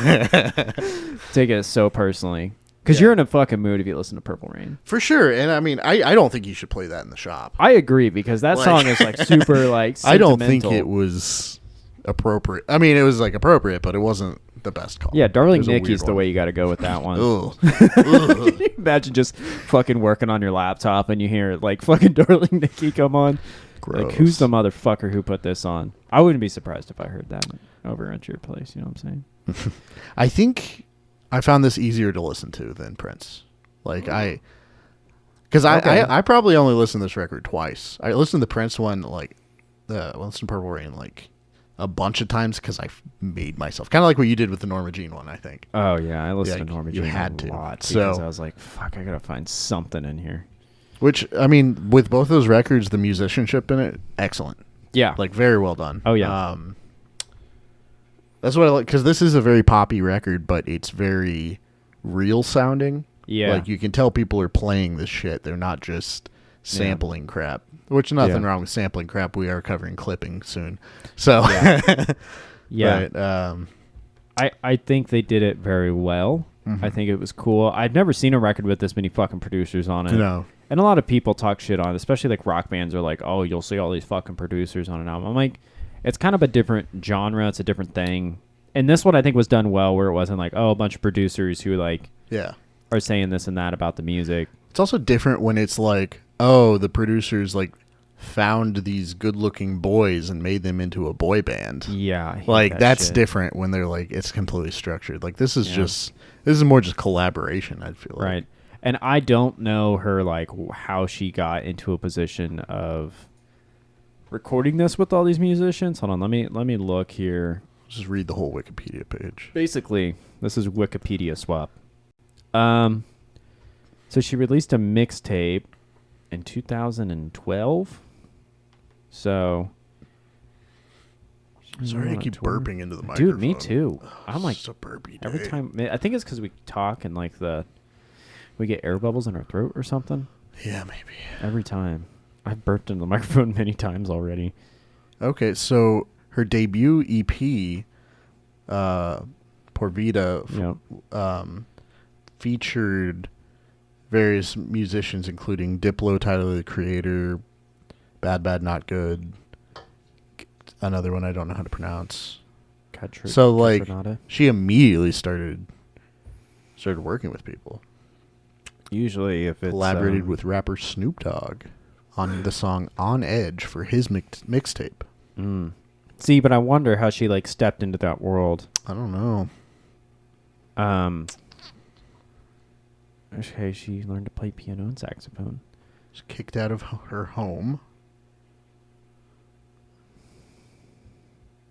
Take it so personally. Because you're in a fucking mood if you listen to Purple Rain. For sure. And I mean, I don't think you should play that in the shop. I agree, because that song is like super like I don't think sentimental. it was appropriate. I mean, it was like appropriate, but it wasn't the best call. Yeah, Darling It was a Nikki's weird the one. way you got to go with that one. Ugh. Can you imagine just fucking working on your laptop and you hear like fucking Darling Nikki come on? Gross. Like, who's the motherfucker who put this on? I wouldn't be surprised if I heard that over at your place. You know what I'm saying? I think I found this easier to listen to than Prince. Like because I probably only listened to this record twice. I listened to the Prince one listened to Purple Rain like a bunch of times because I made myself kind of like what you did with the Norma Jean one. I think. Oh yeah, I listened to Norma you Jean had a to. lot So because I was like, fuck, I gotta find something in here. Which I mean, with both those records, the musicianship in it, excellent. Yeah, Like very well done. Oh yeah. That's what I like because this is a very poppy record, but it's very real sounding. Yeah. Like you can tell people are playing this shit. They're not just sampling crap. Which nothing wrong with sampling crap. We are covering clipping soon. So yeah. But, I think they did it very well. Mm-hmm. I think it was cool. I've never seen a record with this many fucking producers on it. No. And a lot of people talk shit on it, especially like rock bands are like, oh, you'll see all these fucking producers on an album. I'm like, it's kind of a different genre. It's a different thing. And this one I think was done well where it wasn't like, oh, a bunch of producers who like are saying this and that about the music. It's also different when it's like, oh, the producers like found these good-looking boys and made them into a boy band. Yeah. I hate Like that's shit. different when they're like it's completely structured. Like this is more just collaboration, I feel like. Right. And I don't know her like how she got into a position of recording this with all these musicians. Hold on, let me look here. Just read the whole Wikipedia page. Basically, this is Wikipedia swap. So she released a mixtape in 2012. So Sorry, I keep burping into the microphone. Dude, me too. I'm like it's a burpy day. every time. I think it's because we talk and like we get air bubbles in our throat or something. Yeah, maybe. Every time. I've burped into the microphone many times already. Okay, so her debut EP, Por Vida, featured various musicians, including Diplo, Tyler the Creator, Bad Bad Not Good, another one I don't know how to pronounce. So like she immediately started working with people. Usually if it's Collaborated with rapper Snoop Dogg on the song On Edge for his mixtape. See, but I wonder how she like stepped into that world. I don't know. Okay, she learned to play piano and saxophone. She's kicked out of her home.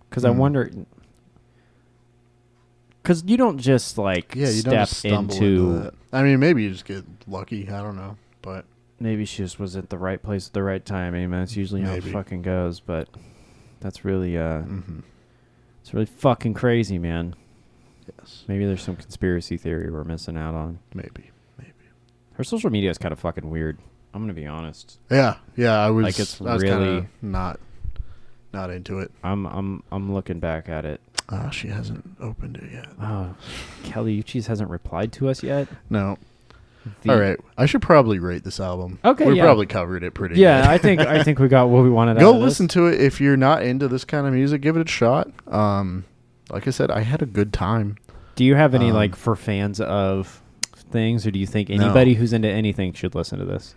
Because I wonder... Because you don't just like you step don't just stumble into that. I mean, maybe you just get lucky. I don't know. But maybe she just was at the right place at the right time. I mean, that's usually how it fucking goes. But that's really... It's really fucking crazy, man. Yes. Maybe there's some conspiracy theory we're missing out on. Maybe. Her social media is kind of fucking weird. I'm gonna be honest. Yeah. I was like it's I was really not into it. I'm looking back at it. She hasn't opened it yet. Oh, Kelly Uchis hasn't replied to us yet. No. All right, I should probably rate this album. Okay, we probably covered it pretty. Yeah, good. I think we got what we wanted. Go out of listen this. to it if you're not into this kind of music. Give it a shot. Like I said, I had a good time. Do you have any like for fans of things, or do you think anybody who's into anything should listen to this?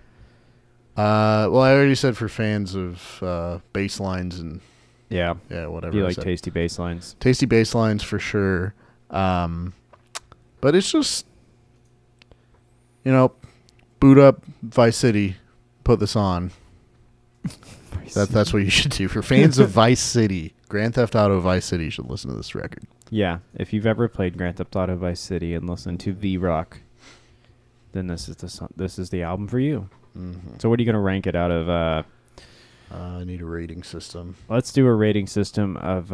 Well, I already said for fans of bass lines and whatever. Do you like tasty bass lines? Tasty bass lines for sure. But it's just, boot up Vice City, put this on. That's what you should do. For fans of Vice City, Grand Theft Auto Vice City, you should listen to this record. Yeah, if you've ever played Grand Theft Auto Vice City and listened to V-Rock, then this is the album for you. Mm-hmm. So what are you going to rank it out of I need a rating system. Let's do a rating system of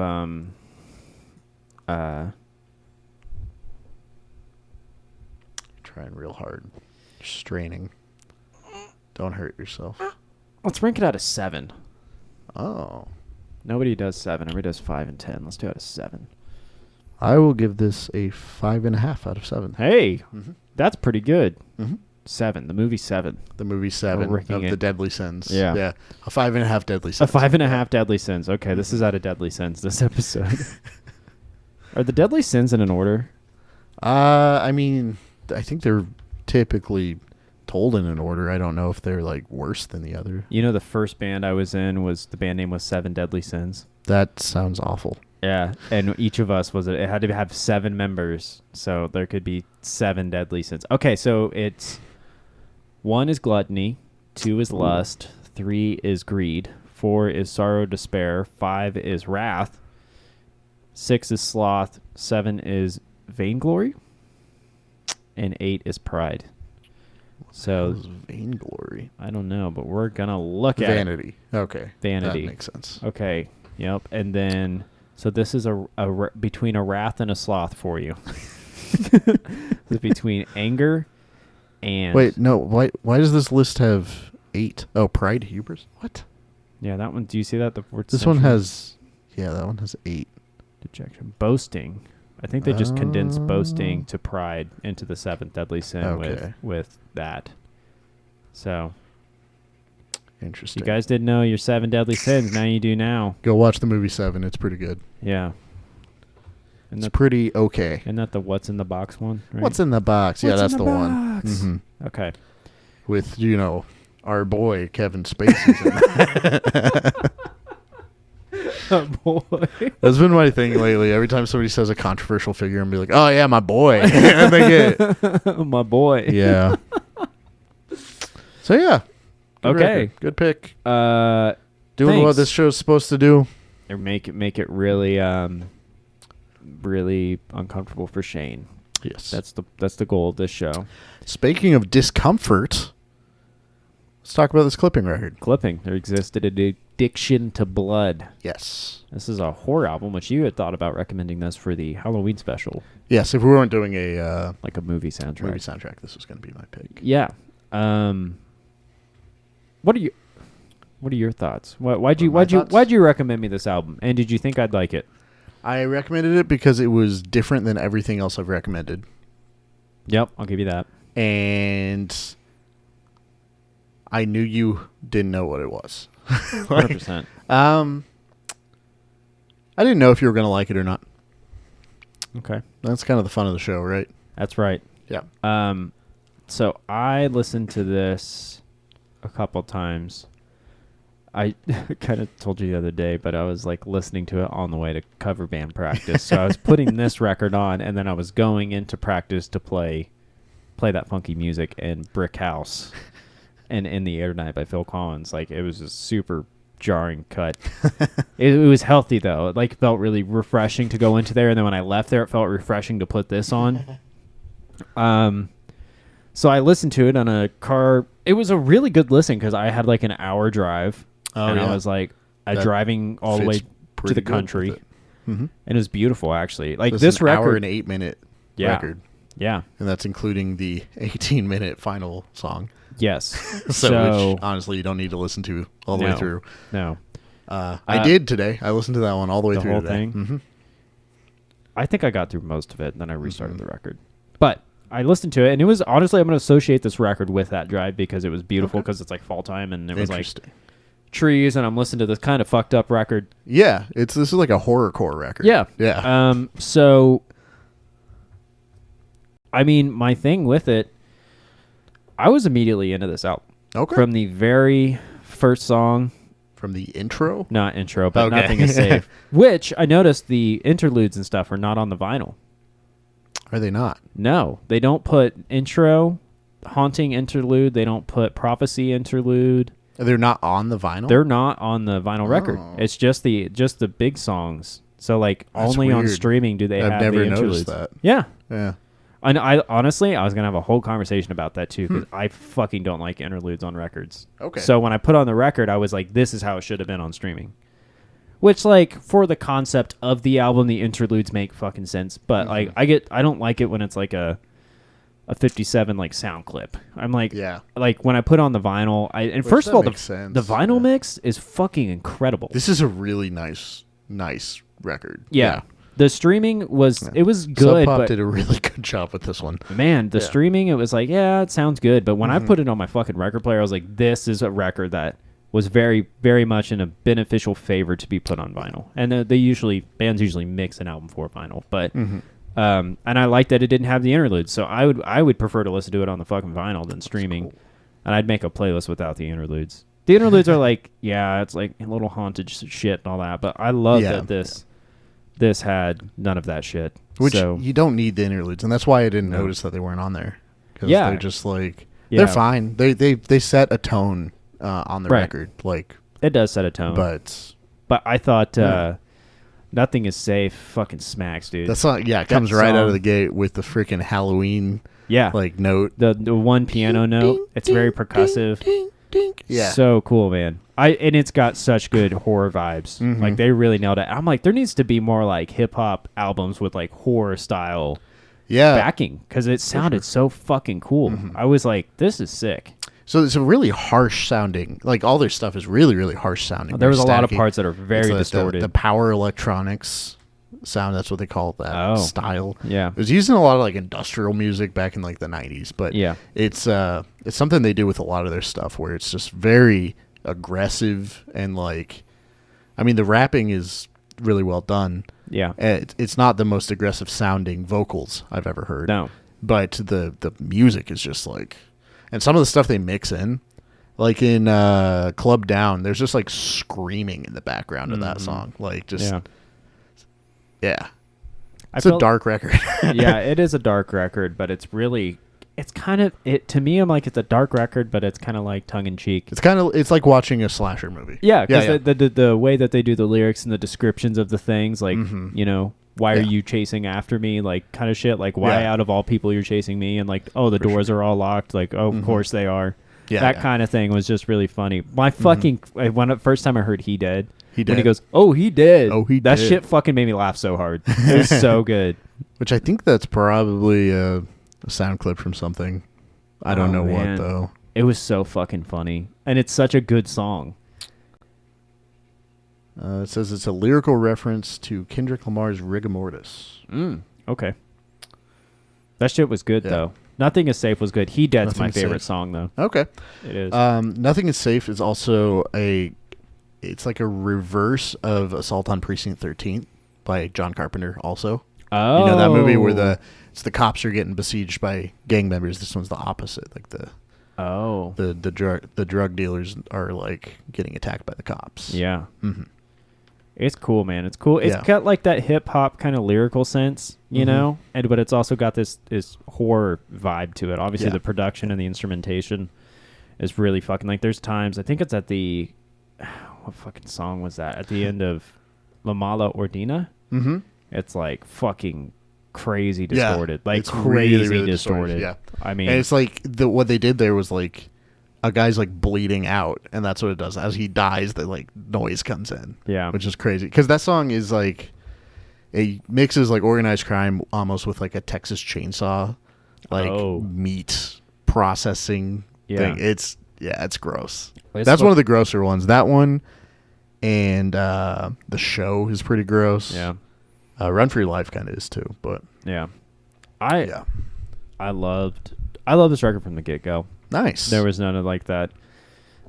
Trying real hard. You're straining. Don't hurt yourself. let's rank it out of 7. Oh. Nobody does 7. Everybody does 5 and 10. Let's do it out of 7. I will give this a 5.5 out of 7. Hey, that's pretty good. Mm-hmm. 7. The movie 7. The movie 7 We're of ranking the it. Deadly Sins. Yeah. Yeah. A 5.5 Deadly A Sins. 5.5 Deadly Sins. Okay, this is out of Deadly Sins, this episode. Are the Deadly Sins in an order? I mean, I think they're typically told in an order. I don't know if they're like worse than the other. You know, the first band I was in was, the band name was 7 Deadly Sins. That sounds awful. Yeah, and each of us it had to have 7 members, so there could be 7 Deadly Sins. Okay, so it's 1 is gluttony, 2 is lust, 3 is greed, 4 is sorrow, despair, 5 is wrath, 6 is sloth, 7 is vainglory, and 8 is pride. So vainglory. I don't know, but we're gonna look at Vanity. Okay. Vanity. That makes sense. Okay. Yep. And then, so this is between a wrath and a sloth for you. It's between anger and. Wait, no. Why does this list have 8? Oh, pride, hubris. What? Yeah, that one. Do you see that? The fourth This one section? has. Yeah, that one has 8. Dejection. Boasting. I think they just condensed boasting to pride into the 7th deadly sin Okay. with that. So Interesting. you guys didn't know your 7 deadly sins. Now you do now. Go watch the movie 7. It's pretty good. Yeah. And It's pretty okay. Isn't that the what's in the box one? Right? What's in the box? Yeah, What's that's in the one. box? Mhm. Okay. With, our boy Kevin Spacey's in that. Oh, boy. That's been my thing lately. Every time somebody says a controversial figure, I'm be like, "Oh yeah, my boy." And they get My boy. yeah. So yeah. Good Okay. record. Good pick. Doing Doing what this show's supposed to do. Or make it really really uncomfortable for Chayne. Yes. That's the goal of this show. Speaking of discomfort, let's talk about this clipping record. Clipping. There existed an addiction to blood. Yes. This is a horror album, which you had thought about recommending this for the Halloween special, Yes, if we weren't doing a like a movie soundtrack. movie soundtrack, this was going to be my pick. Yeah. What are your thoughts? Why'd you recommend me this album? And did you think I'd like it? I recommended it because it was different than everything else I've recommended. Yep, I'll give you that. And I knew you didn't know what it was. 100%. I didn't know if you were going to like it or not. Okay. That's kind of the fun of the show, right? That's right. Yeah. So I listened to this a couple times. I kind of told you the other day, but I was like listening to it on the way to cover band practice. So I was putting this record on, and then I was going into practice to play that funky music and Brick House and In the Air Tonight by Phil Collins. Like, it was a super jarring cut. It was healthy though. It like felt really refreshing to go into there, and then when I left there, it felt refreshing to put this on. So I listened to it on a car. It was a really good listen because I had like an hour drive. Oh, and yeah. I was like That driving all the way fits to pretty the good country. with it. Mhm. And it was beautiful, actually. Like It's this an record. hour and 8 minute Yeah. record. Yeah. And that's including the 18-minute final song. Yes. So which, honestly, you don't need to listen to all the way through. No. I did today. I listened to that one all the way The through whole today. thing? Mm-hmm. I think I got through most of it, and then I restarted the record. But I listened to it, and it was honestly, I'm going to associate this record with that drive because it was beautiful because it's like fall time, and it was like trees, and I'm listening to this kind of fucked up record. Yeah, this is like a horrorcore record. Yeah. Yeah. So, I mean, my thing with it, I was immediately into this album. Okay. From the very first song. From the intro? Not intro, but Okay. Nothing is Safe. Which I noticed the interludes and stuff are not on the vinyl. Are they not? No, they don't put intro, haunting interlude. They don't put prophecy interlude. They're not on the vinyl? They're not on the vinyl record. Oh. It's just the big songs. So like That's only on weird. streaming do they I've have never the interludes. noticed that. Yeah. Yeah. And I honestly, I was gonna have a whole conversation about that too, because I fucking don't like interludes on records. Okay. So when I put on the record, I was like, this is how it should have been on streaming. Which, like, for the concept of the album, the interludes make fucking sense. But like, I don't like it when it's like a 57 like sound clip. I'm like, like when I put on the vinyl, first of all, the vinyl mix is fucking incredible. This is a really nice record. Yeah. The streaming was it was good. Sub Pop but did a really good job with this one. Man, the streaming, it was like, yeah, it sounds good. But when I put it on my fucking record player, I was like, this is a record that was very, very much in a beneficial favor to be put on vinyl. And bands usually mix an album for vinyl. But and I liked that it didn't have the interludes. So I would prefer to listen to it on the fucking vinyl than streaming. Cool. And I'd make a playlist without the interludes. The interludes are like, it's like a little haunted shit and all that. But I love that this had none of that shit. Which you don't need the interludes, and that's why I didn't notice that they weren't on there. Because they're just like they're fine. They set a tone on the record. Like it does set a tone. But I thought Nothing Is Safe fucking smacks, dude. That's not it comes right out of the gate with the freaking Halloween like note. The one piano note. It's very percussive. Ding, ding. Yeah. So cool, man. And it's got such good horror vibes. Like they really nailed it. I'm like, there needs to be more like hip hop albums with like horror style backing, because it sounded so fucking cool. I was like, this is sick. So it's a really harsh sounding, like all their stuff is really, really harsh sounding. There was a lot of parts that are very distorted. The power electronics sound, that's what they call that style. Yeah. It was used in a lot of like industrial music back in like the 90s, but it's something they do with a lot of their stuff where it's just very aggressive and like, I mean, the rapping is really well done. Yeah. It's not the most aggressive sounding vocals I've ever heard. No. But the music is just like, and some of the stuff they mix in, like in Club Down, there's just like screaming in the background of that song. Like just, It's a dark record. Yeah, it is a dark record, but it's really, it's kind of, to me, I'm like, it's a dark record, but it's kind of like tongue in cheek. It's like watching a slasher movie. Yeah, because the way that they do the lyrics and the descriptions of the things, like, you know, why are you chasing after me? Like, kind of shit. Like, why out of all people you're chasing me? And like, oh, the doors are all locked. Like, oh, of course they are. Yeah, that kind of thing was just really funny. My fucking, first time I heard He Dead. When he goes, oh, he did. Oh, he that did. Shit fucking made me laugh so hard. It was so good. Which I think that's probably a sound clip from something. I don't know what, though. It was so fucking funny. And it's such a good song. It says it's a lyrical reference to Kendrick Lamar's Rigor Mortis. Okay. That shit was good, though. Nothing Is Safe was good. He Dead's my favorite song, though. Okay. It is. Nothing Is Safe is also it's like a reverse of Assault on Precinct 13 by John Carpenter also. Oh. You know that movie where the cops are getting besieged by gang members. This one's the opposite. Like the drug dealers are like getting attacked by the cops. Yeah. It's cool, man. It's cool. It's got like that hip hop kind of lyrical sense, you know, but it's also got this horror vibe to it. Obviously, the production and the instrumentation is really fucking, like, there's times, I think it's at the, what fucking song was that? At the end of La Mala Ordina? It's like fucking crazy distorted. Like it's crazy really, really distorted. Yeah. I mean, and it's like what they did there was like a guy's like bleeding out, and that's what it does. As he dies, the like noise comes in. Yeah. Which is crazy. Because that song is like, it mixes like organized crime almost with like a Texas Chainsaw, like meat processing thing. It's gross. That's one of the grosser ones. That one and The Show is pretty gross. Yeah. Run for Your Life kind of is too, but I loved this record from the get-go. Nice. There was none of like that,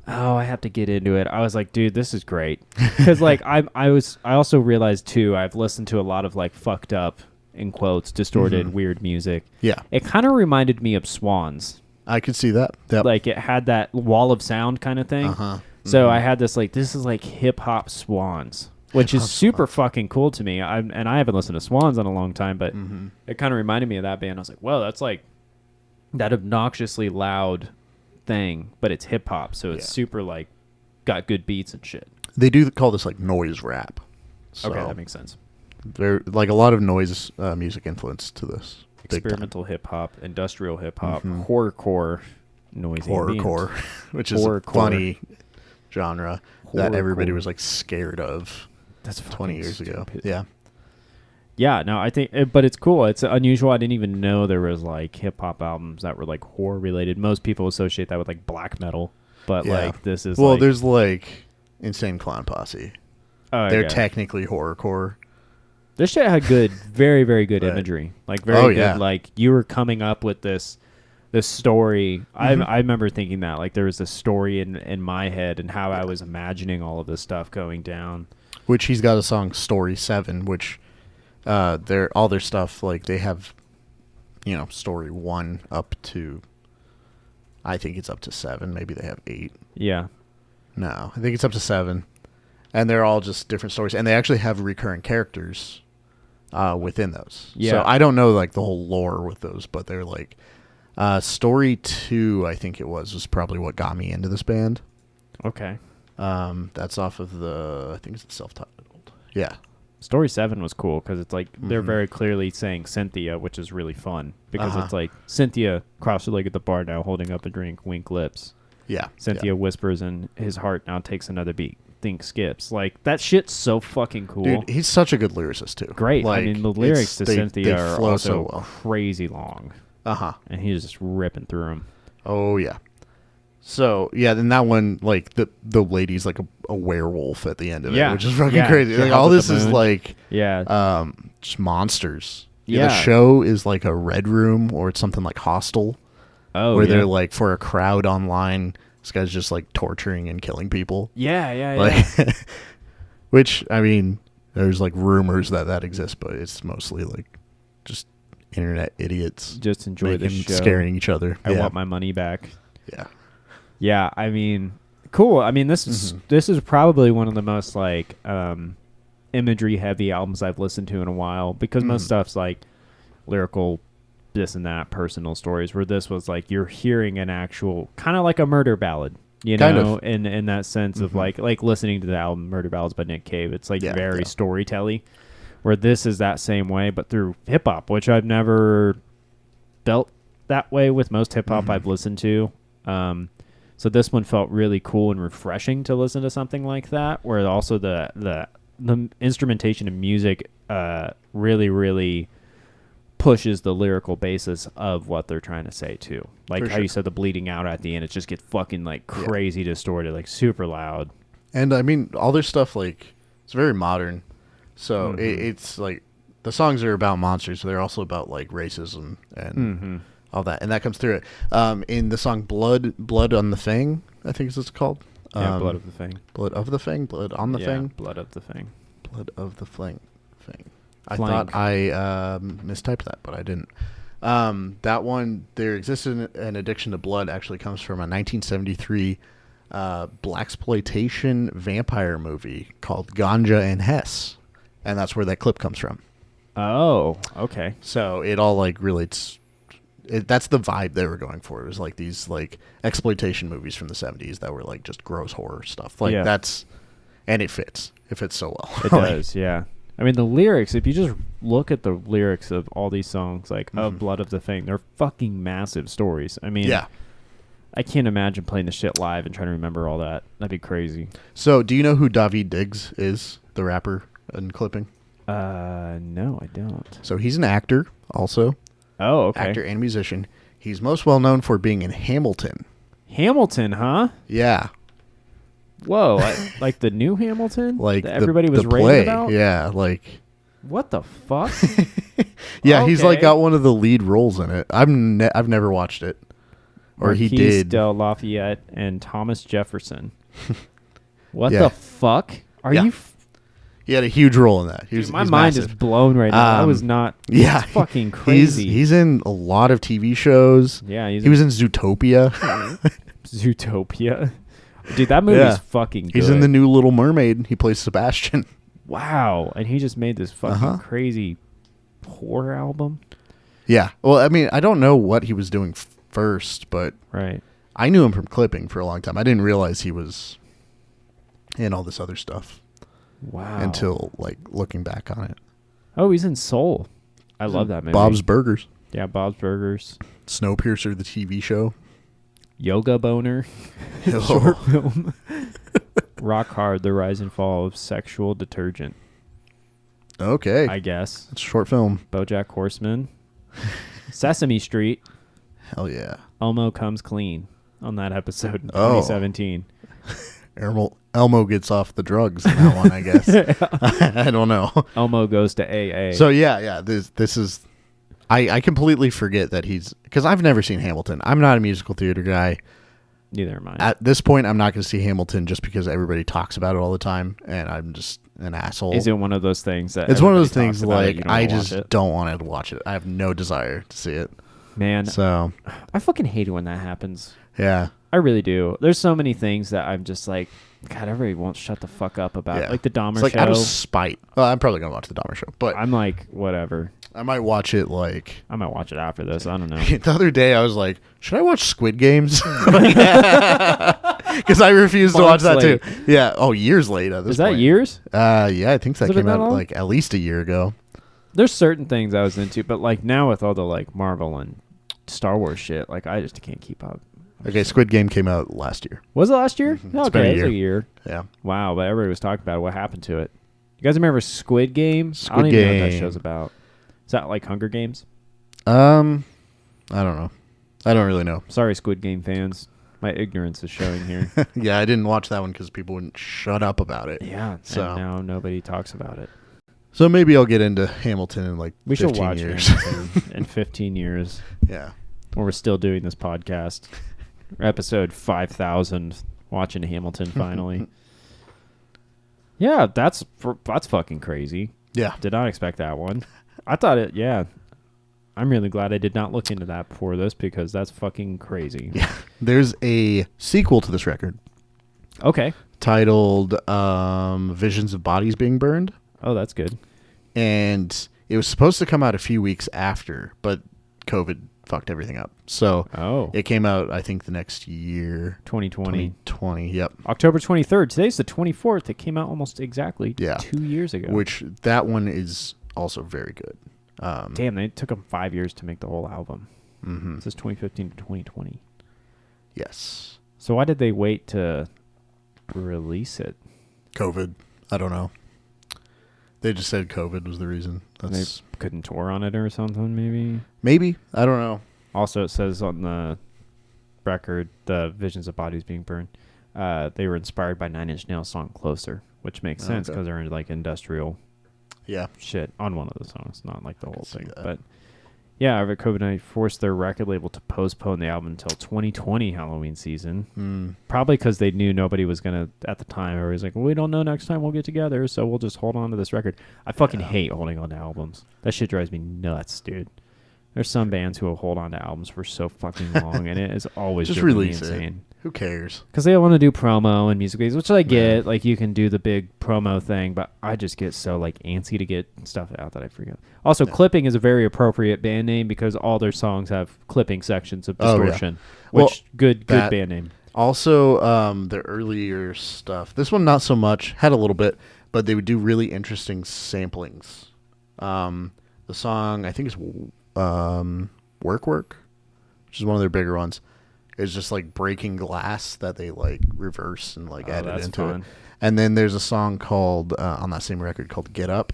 oh, I have to get into it. I was like, dude, this is great. Because like I also realized too, I've listened to a lot of like fucked up, in quotes, distorted, weird music. Yeah. It kind of reminded me of Swans. I could see that. Yep. Like it had that wall of sound kind of thing. So I had this like, this is like hip hop Swans, which is super fucking cool to me. I haven't listened to Swans in a long time, but it kind of reminded me of that band. I was like, whoa, that's like that obnoxiously loud thing, but it's hip hop, so it's super like got good beats and shit. They do call this like noise rap. So okay, that makes sense. There like a lot of noise music influence to this. experimental hip hop, industrial hip hop, horrorcore, noisy Horrorcore, which is a funny genre that everybody was like scared of. That's 20 years ago. Yeah. Yeah, no, I think, but it's cool. It's unusual. I didn't even know there was like hip hop albums that were like horror related. Most people associate that with like black metal, but like this is there's like Insane Clown Posse. Oh, they're technically horrorcore. This shit had good, very, very good imagery. Like very good. Yeah. Like you were coming up with this story. I remember thinking that like there was a story in my head and how I was imagining all of this stuff going down. Which he's got a song Story 7, which all their stuff, like they have, story 1 up to, I think it's up to 7. Maybe they have 8. Yeah. No, I think it's up to 7. And they're all just different stories. And they actually have recurring characters within those. Yeah. So I don't know like the whole lore with those, but they're like, story 2, I think it was probably what got me into this band. Okay. That's off of I think it's self-titled. Yeah. Story 7 was cool because it's like they're very clearly saying Cynthia, which is really fun because it's like Cynthia crossed her leg at the bar now holding up a drink, wink lips. Yeah. Cynthia whispers in his heart now takes another beat. Think skips. Like that shit's so fucking cool. Dude, he's such a good lyricist too. Great. Like, I mean the lyrics to Cynthia are also so well. crazy long. And he's just ripping through them. Oh yeah. So yeah, then that one, like the lady's like a werewolf at the end of it, which is fucking crazy. Like all this is like just monsters. Yeah, the show is like a Red Room or it's something like Hostel. Where they're like for a crowd online, this guy's just like torturing and killing people. Yeah. Which I mean, there's like rumors that exists, but it's mostly like just internet idiots just enjoy the show, scaring each other. I want my money back. Yeah, I mean, cool. I mean, this is probably one of the most like imagery heavy albums I've listened to in a while because most stuff's like lyrical, this and that, personal stories. Where this was like you're hearing an actual kind of like a murder ballad, in that sense of like listening to the album Murder Ballads by Nick Cave. It's like very storytelling. Where this is that same way, but through hip hop, which I've never felt that way with most hip hop I've listened to. So this one felt really cool and refreshing to listen to something like that, where also the instrumentation and music really, really pushes the lyrical basis of what they're trying to say too. Like how you said the bleeding out at the end, it just gets fucking like crazy distorted, like super loud. And I mean, all their stuff, like, it's very modern. So it's like the songs are about monsters, so they're also about like racism and all that, and that comes through it. In the song "Blood on the Fang," I think is what it's called. Blood of the Fang. Blood of the Fang. Blood on the Fang. Blood of the Fang. Blood of the Fang. I thought I mistyped that, but I didn't. That one, there existed an addiction to blood. Actually, comes from a 1973 blaxploitation vampire movie called Ganja and Hess. And that's where that clip comes from. Oh, okay. So it all like relates. That's the vibe they were going for. It was like these like exploitation movies from the 70s that were like just gross horror stuff. Like that's, and it fits. It fits so well. It does, yeah. I mean, the lyrics, if you just look at the lyrics of all these songs, like of Blood of the Fang, they're fucking massive stories. I mean, I can't imagine playing the shit live and trying to remember all that. That'd be crazy. So do you know who Daveed Diggs is, the rapper in clipping? No, I don't. So he's an actor also. Oh, okay. Actor and musician. He's most well known for being in Hamilton. Hamilton, huh? Yeah. Whoa, like the new Hamilton? Like that everybody was the raving play. about? Yeah, like. What the fuck? Yeah, he's like got one of the lead roles in it. I've never watched it. Or Marquise he did. Del Lafayette and Thomas Jefferson. What the fuck? Are you... He had a huge role in that. My mind is blown right now. I was not... Yeah. It's fucking crazy. He's in a lot of TV shows. Yeah. He was in Zootopia. Zootopia? Dude, that movie is fucking good. He's in The New Little Mermaid. He plays Sebastian. Wow. And he just made this fucking crazy horror album? Yeah. Well, I mean, I don't know what he was doing first, but I knew him from clipping for a long time. I didn't realize he was in all this other stuff. Wow. Until, like, looking back on it. Oh, he's in Soul. I love that movie. Bob's Burgers. Yeah, Bob's Burgers. Snowpiercer, the TV show. Yoga Boner. Short film. Rock Hard, The Rise and Fall of Sexual Detergent. Okay. I guess. It's a short film. BoJack Horseman. Sesame Street. Hell yeah. Elmo Comes Clean on that episode in 2017. Elmo gets off the drugs in that one, I guess. I don't know. Elmo goes to AA. So yeah. This is. I completely forget that he's, because I've never seen Hamilton. I'm not a musical theater guy. Neither am I. At this point, I'm not going to see Hamilton just because everybody talks about it all the time, and I'm just an asshole. Is it one of those things that it's one of those things like I just don't want to watch it. I have no desire to see it. Man, so I fucking hate it when that happens. Yeah, I really do. There's so many things that I'm just like, God, everybody won't shut the fuck up about. Yeah. Like the Dahmer it's like show. Out of spite. Well, I'm probably gonna watch the Dahmer show, but I'm like, whatever. I might watch it like. I might watch it after this. I don't know. The other day, I was like, should I watch Squid Games? Because I refused to watch that too. Yeah. Oh, years late. At this Is that point. years? Yeah, I think that came out long? like at least a year ago. There's certain things I was into, but like now with all the like Marvel and Star Wars shit, like I just can't keep up. Okay, Squid Game came out last year. Was it last year? Mm-hmm. Oh, It's been okay, a it's year. a year. Yeah. Wow, but everybody was talking about it. What happened to it? You guys remember Squid Game? I Squid don't even know what that Game. show's about. Is that like Hunger Games? I don't know. I don't really know. Sorry, Squid Game fans. My ignorance is showing here. Yeah, I didn't watch that one because people wouldn't shut up about it. Yeah, So and now nobody talks about it. So maybe I'll get into Hamilton in like We 15 should watch years. Hamilton in 15 years Yeah. when we're still doing this podcast. Episode 5,000, watching Hamilton finally. Yeah, that's fucking crazy. Yeah. Did not expect that one. I thought it, yeah. I'm really glad I did not look into that before this because that's fucking crazy. Yeah. There's a sequel to this record Okay. titled Visions of Bodies Being Burned. Oh, that's good. And it was supposed to come out a few weeks after, but COVID fucked everything up. So it came out, I think, the next year. 2020. 2020, yep. October 23rd. Today's the 24th. It came out almost exactly 2 years ago. Which that one is also very good. Damn, they took them 5 years to make the whole album. Mm-hmm. This is 2015 to 2020. Yes. So why did they wait to release it? COVID. I don't know. They just said COVID was the reason. They couldn't tour on it or something, maybe? Maybe. I don't know. Also, it says on the record, the Visions of Bodies Being Burned, they were inspired by Nine Inch Nails' song Closer, which makes sense because they're in like industrial shit on one of the songs, not like the whole thing. But yeah, COVID-19 forced their record label to postpone the album until 2020 Halloween season. Probably because they knew nobody was going to, at the time, everybody's like, well, we don't know next time we'll get together, so we'll just hold on to this record. I fucking hate holding on to albums. That shit drives me nuts, dude. There's some bands who will hold on to albums for so fucking long, and it is always just driven me release insane. it. Who cares? Because they want to do promo and music videos, which I get. Like, you can do the big promo thing, but I just get so, like, antsy to get stuff out that I forget. Also, Clipping is a very appropriate band name because all their songs have clipping sections of distortion. Which, good band name. Also, the earlier stuff, this one not so much, had a little bit, but they would do really interesting samplings. The song, I think it's Work, which is one of their bigger ones. It's just like breaking glass that they like reverse and like edit into it. And then there's a song called on that same record called Get Up,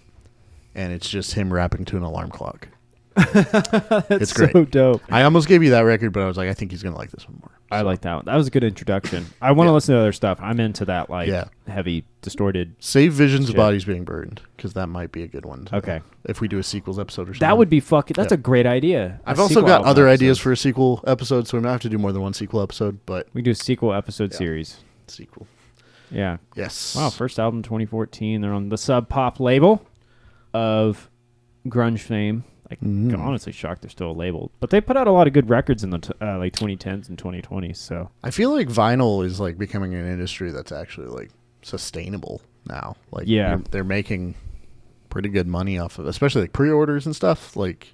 and it's just him rapping to an alarm clock. It's great. So dope. I almost gave you that record, but I was like, I think he's gonna like this one more. I like that one. That was a good introduction. I want to listen to other stuff. I'm into that like heavy distorted. Save Visions of Bodies Being Burned because that might be a good one. Okay. If we do a sequels episode or something. That would be fucking. That's a great idea. I've also got other ideas for a sequel episode, so we might have to do more than one sequel episode. But we do a sequel episode series. Sequel. Yeah. Yes. Wow. First album 2014. They're on the Sub Pop label of grunge fame. I'm honestly shocked they're still a label, but they put out a lot of good records in the like 2010s and 2020s. So I feel like vinyl is like becoming an industry that's actually like sustainable now. Like they're making pretty good money off of, especially like pre-orders and stuff. Like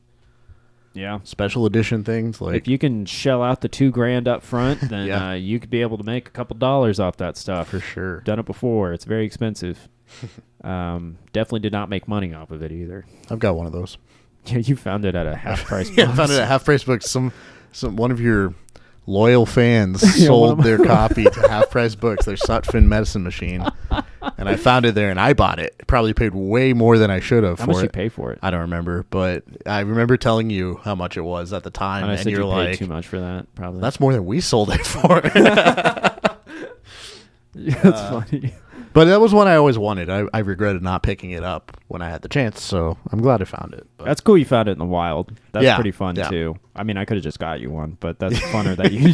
special edition things. Like if you can shell out the $2,000 up front, then you could be able to make a couple dollars off that stuff for sure. Done it before. It's very expensive. Definitely did not make money off of it either. I've got one of those. Yeah, you found it at a half price. Yeah, I found it at half price books. Some one of your loyal fans Yeah, sold their copy to Half Price Books, their Sutphin medicine machine, and I found it there and I bought it. Probably paid way more than I should have How for much it. you pay for it? I don't remember, but I remember telling you how much it was at the time, And I and said you're you paid like, too much for that. Probably. "That's more than we sold it for." Yeah, that's funny. But that was one I always wanted. I regretted not picking it up when I had the chance, so I'm glad I found it. But That's cool. You found it in the wild. That's Yeah, pretty fun yeah. too. I mean, I could have just got you one, but that's funner that you.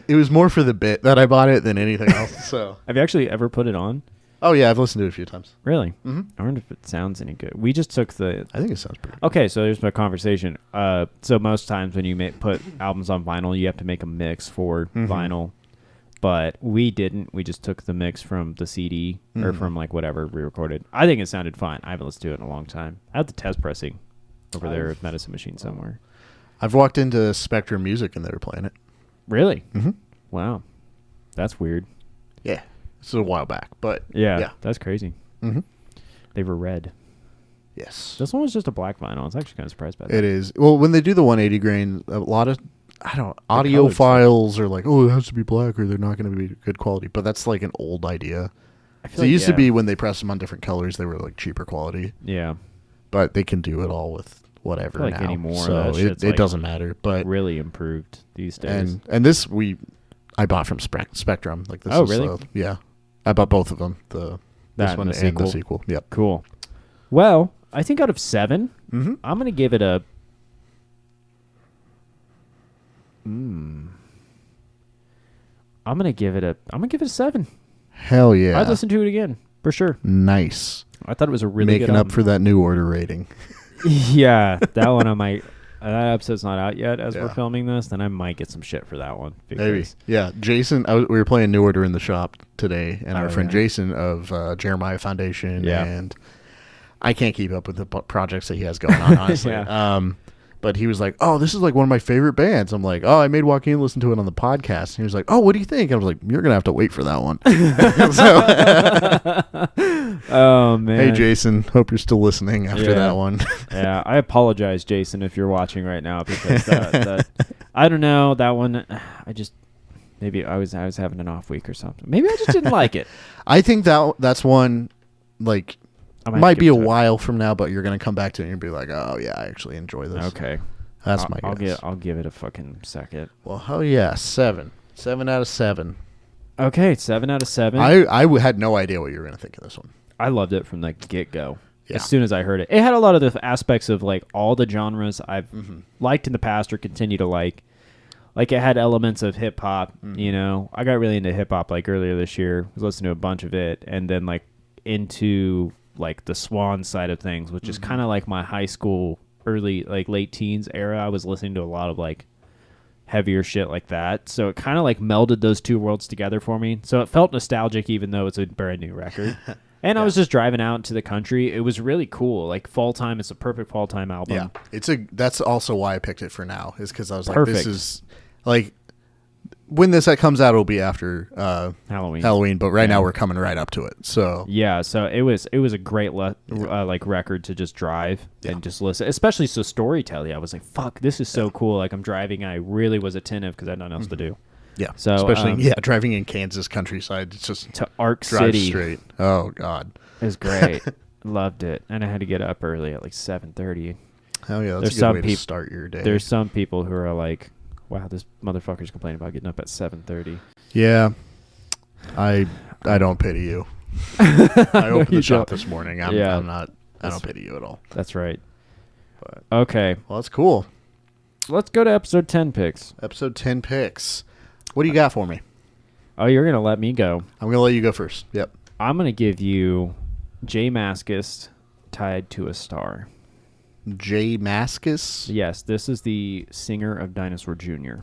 it was more for the bit that I bought it than anything else. So Have you actually ever put it on? oh yeah, I've listened to it a few times. Really? Mm-hmm. I wonder if it sounds any good. We just took the. I think it sounds pretty good. Okay, so there's my conversation. So most times when you put albums on vinyl, you have to make a mix for vinyl. But we didn't. We just took the mix from the CD or from like whatever we recorded. I think it sounded fine. I haven't listened to it in a long time. I have the test pressing over there with Medicine Machine somewhere. I've walked into Spectrum Music and they were playing it. Really? Mm-hmm. Wow. That's weird. Yeah, this is a while back, but Yeah. That's crazy. Mm-hmm. They were red. Yes, This one was just a black vinyl. I was actually kind of surprised by that. it is. Well, when they do the 180 grain, a lot of audio colored files are like, oh, it has to be black or they're not going to be good quality. But that's like an old idea. I feel So it used to be when they pressed them on different colors, they were like cheaper quality. Yeah. But they can do it all with whatever I feel like now. anymore, so that shit's it like doesn't matter. But really improved these days. and this I bought from Spectrum. Like this. Oh, is, really? Yeah, I bought both of them. This That one and the and sequel. the sequel. Yep. Cool. Well, I think out of 7, Mm-hmm. I'm going to give it a... I'm gonna give it a 7. Hell yeah! I'd listen to it again for sure. Nice. I thought it was a really Making good up for that new order rating. Yeah, that one I might. That episode's not out yet as we're Yeah. filming this. Then I might get some shit for that one. Maybe. because- Yeah. Jason, we were playing New Order in the shop today, and our Oh, friend yeah. Jason of Jeremiah Foundation, Yeah. and I can't keep up with the projects that he has going on, honestly. Yeah. But he was like, "Oh, this is like one of my favorite bands." I'm like, "Oh, I made Wakinyan listen to it on the podcast." And he was like, "Oh, what do you think?" I was like, "You're gonna have to wait for that one." So, Oh man. hey, Jason, hope you're still listening after Yeah. that one. Yeah, I apologize, Jason, if you're watching right now, because that I don't know that one. I just maybe I was having an off week or something. Maybe I just didn't like it. I think that's one like. I Might be give a it while from now, but you're gonna come back to it and be like, "Oh yeah, I actually enjoy this." Okay, That's my guess. I'll give it a fucking second. Well, hell yeah, 7 out of 7. Okay, 7 out of 7. Had no idea what you were gonna think of this one. I loved it from the get go. Yeah. As soon as I heard it, it had a lot of the aspects of like all the genres I've liked in the past or continue to like. Like it had elements of hip hop. You know, I got really into hip hop like earlier this year. Was listening to a bunch of it, and then like into like the Swan side of things, which is kind of like my high school, early like late teens era. I was listening to a lot of like heavier shit like that. So it kind of like melded those two worlds together for me. So it felt nostalgic even though it's a brand new record. And I was just driving out into the country. It was really cool. Like fall time, it's a perfect fall time album. Yeah, that's also why I picked it for now. Is because I was like, Perfect. this is like when this comes out, it'll be after Halloween. But right now we're coming right up to it. So Yeah, so it was a great like record to just drive and just listen, especially so storytelling. I was like, "Fuck, this is so cool!" Like I'm driving, I really was attentive because I had nothing else to do. yeah, So, especially driving in Kansas countryside, it's just To Arc drive City straight. Oh God, it was great, loved it, and I had to get up early at like 7:30. hell yeah, that's There's a good some way to peop- start your day. There's some people who are like, "Wow, this motherfucker's complaining about getting up at 7:30." Yeah, I don't pity you. I opened you the shop don't. this morning. I don't pity you at all. That's right. But Okay, well, that's cool. let's go to episode 10 picks. Episode 10 picks. What do you got for me? Oh, you're gonna let me go. I'm gonna let you go first. Yep. I'm gonna give you J Mascis, Tied to a Star. J Mascis, Yes, this is the singer of Dinosaur Jr.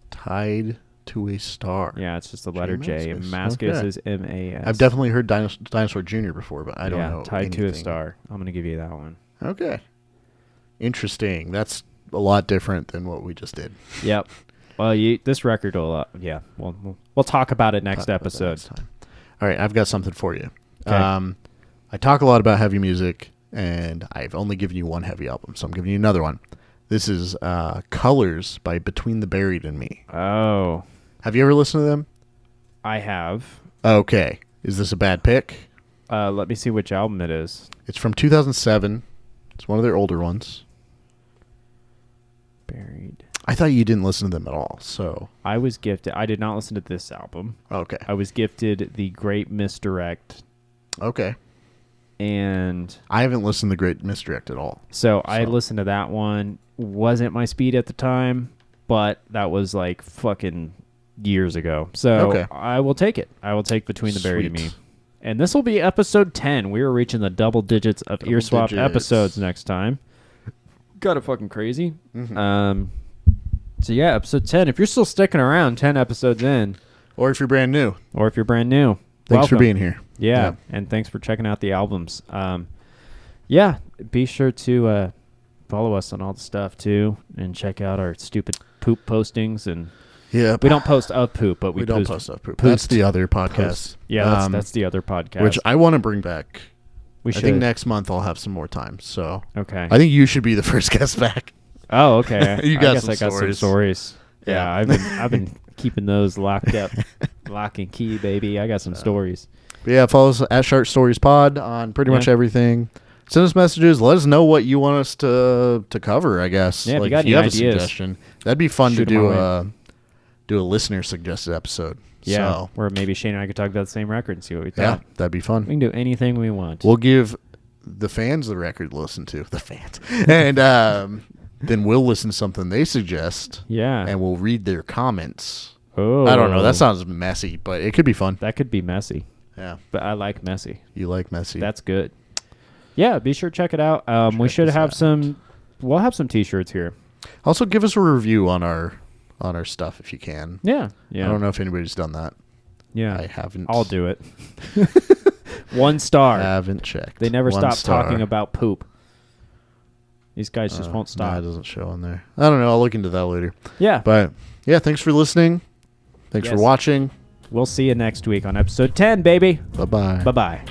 Tied to a Star. Yeah, it's just the letter J. And Mascis. Mascis Okay. is M-A-S. I've definitely heard Dinosaur Jr. before, but I don't know. Tied to a anything. Star. I'm gonna give you that one. Okay. Interesting. That's a lot different than what we just did. Yep. Well, this record will. We'll talk about it next Talk about that episode. next time. All right, I've got something for you. Okay. I talk a lot about heavy music and I've only given you one heavy album, so I'm giving you another one. This is Colors by Between the Buried and Me. Oh. Have you ever listened to them? I have. Okay. Is this a bad pick? Let me see which album it is. It's from 2007. It's one of their older ones. Buried. I thought you didn't listen to them at all, so... I was gifted... I did not listen to this album. Okay. I was gifted The Great Misdirect. Okay. And... I haven't listened to The Great Misdirect at all. So I listened to that one. Wasn't my speed at the time, but that was like fucking years ago. So okay. I will take it. I will take Between the Buried and Me. Sweet. And this will be episode 10. We are reaching the double digits of Ear Swap episodes next time. Got it fucking crazy. Mm-hmm. So yeah, episode 10. If you're still sticking around 10 episodes in. Or if you're brand new. Thanks Welcome. For being here. Yeah, and thanks for checking out the albums. Yeah, be sure to follow us on all the stuff too, and check out our stupid poop postings. And yeah, we don't post of poop, but we don't post of poop. That's the other podcast. Yeah, that's the other podcast, which I want to bring back. I think next month I'll have some more time. So okay, I think you should be the first guest back. Oh, okay. I got some stories. Yeah, I've been keeping those locked up, lock and key, baby. I got some stories. But yeah, follow us at Shark Stories Pod on pretty much everything. Send us messages. Let us know what you want us to cover, I guess. Yeah, like, if you got any any ideas, a suggestion, that'd be fun to do a listener suggested episode. Yeah, so, or maybe Shane and I could talk about the same record and see what we thought. Yeah, that'd be fun. We can do anything we want. We'll give the fans the record to listen to. The fans. And then we'll listen to something they suggest. Yeah. And we'll read their comments. Oh. I don't know. That sounds messy, but it could be fun. That could be messy. Yeah. But I like messy. You like messy. That's good. Yeah, be sure to check it out. We should have we'll have some t-shirts here. Also give us a review on our stuff if you can. Yeah. I don't know if anybody's done that. Yeah. I haven't. I'll do it. 1 star. I haven't checked. They never stop talking about poop. These guys just won't stop. Nah, it doesn't show on there. I don't know. I'll look into that later. Yeah. But yeah, thanks for listening. Thanks for watching. We'll see you next week on episode 10, baby. Bye-bye. Bye-bye.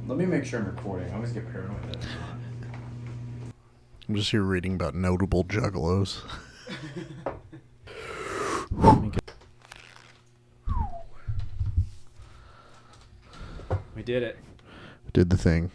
Let me make sure I'm recording. I always get paranoid that I'm just here reading about notable juggalos. We did it. Did the thing.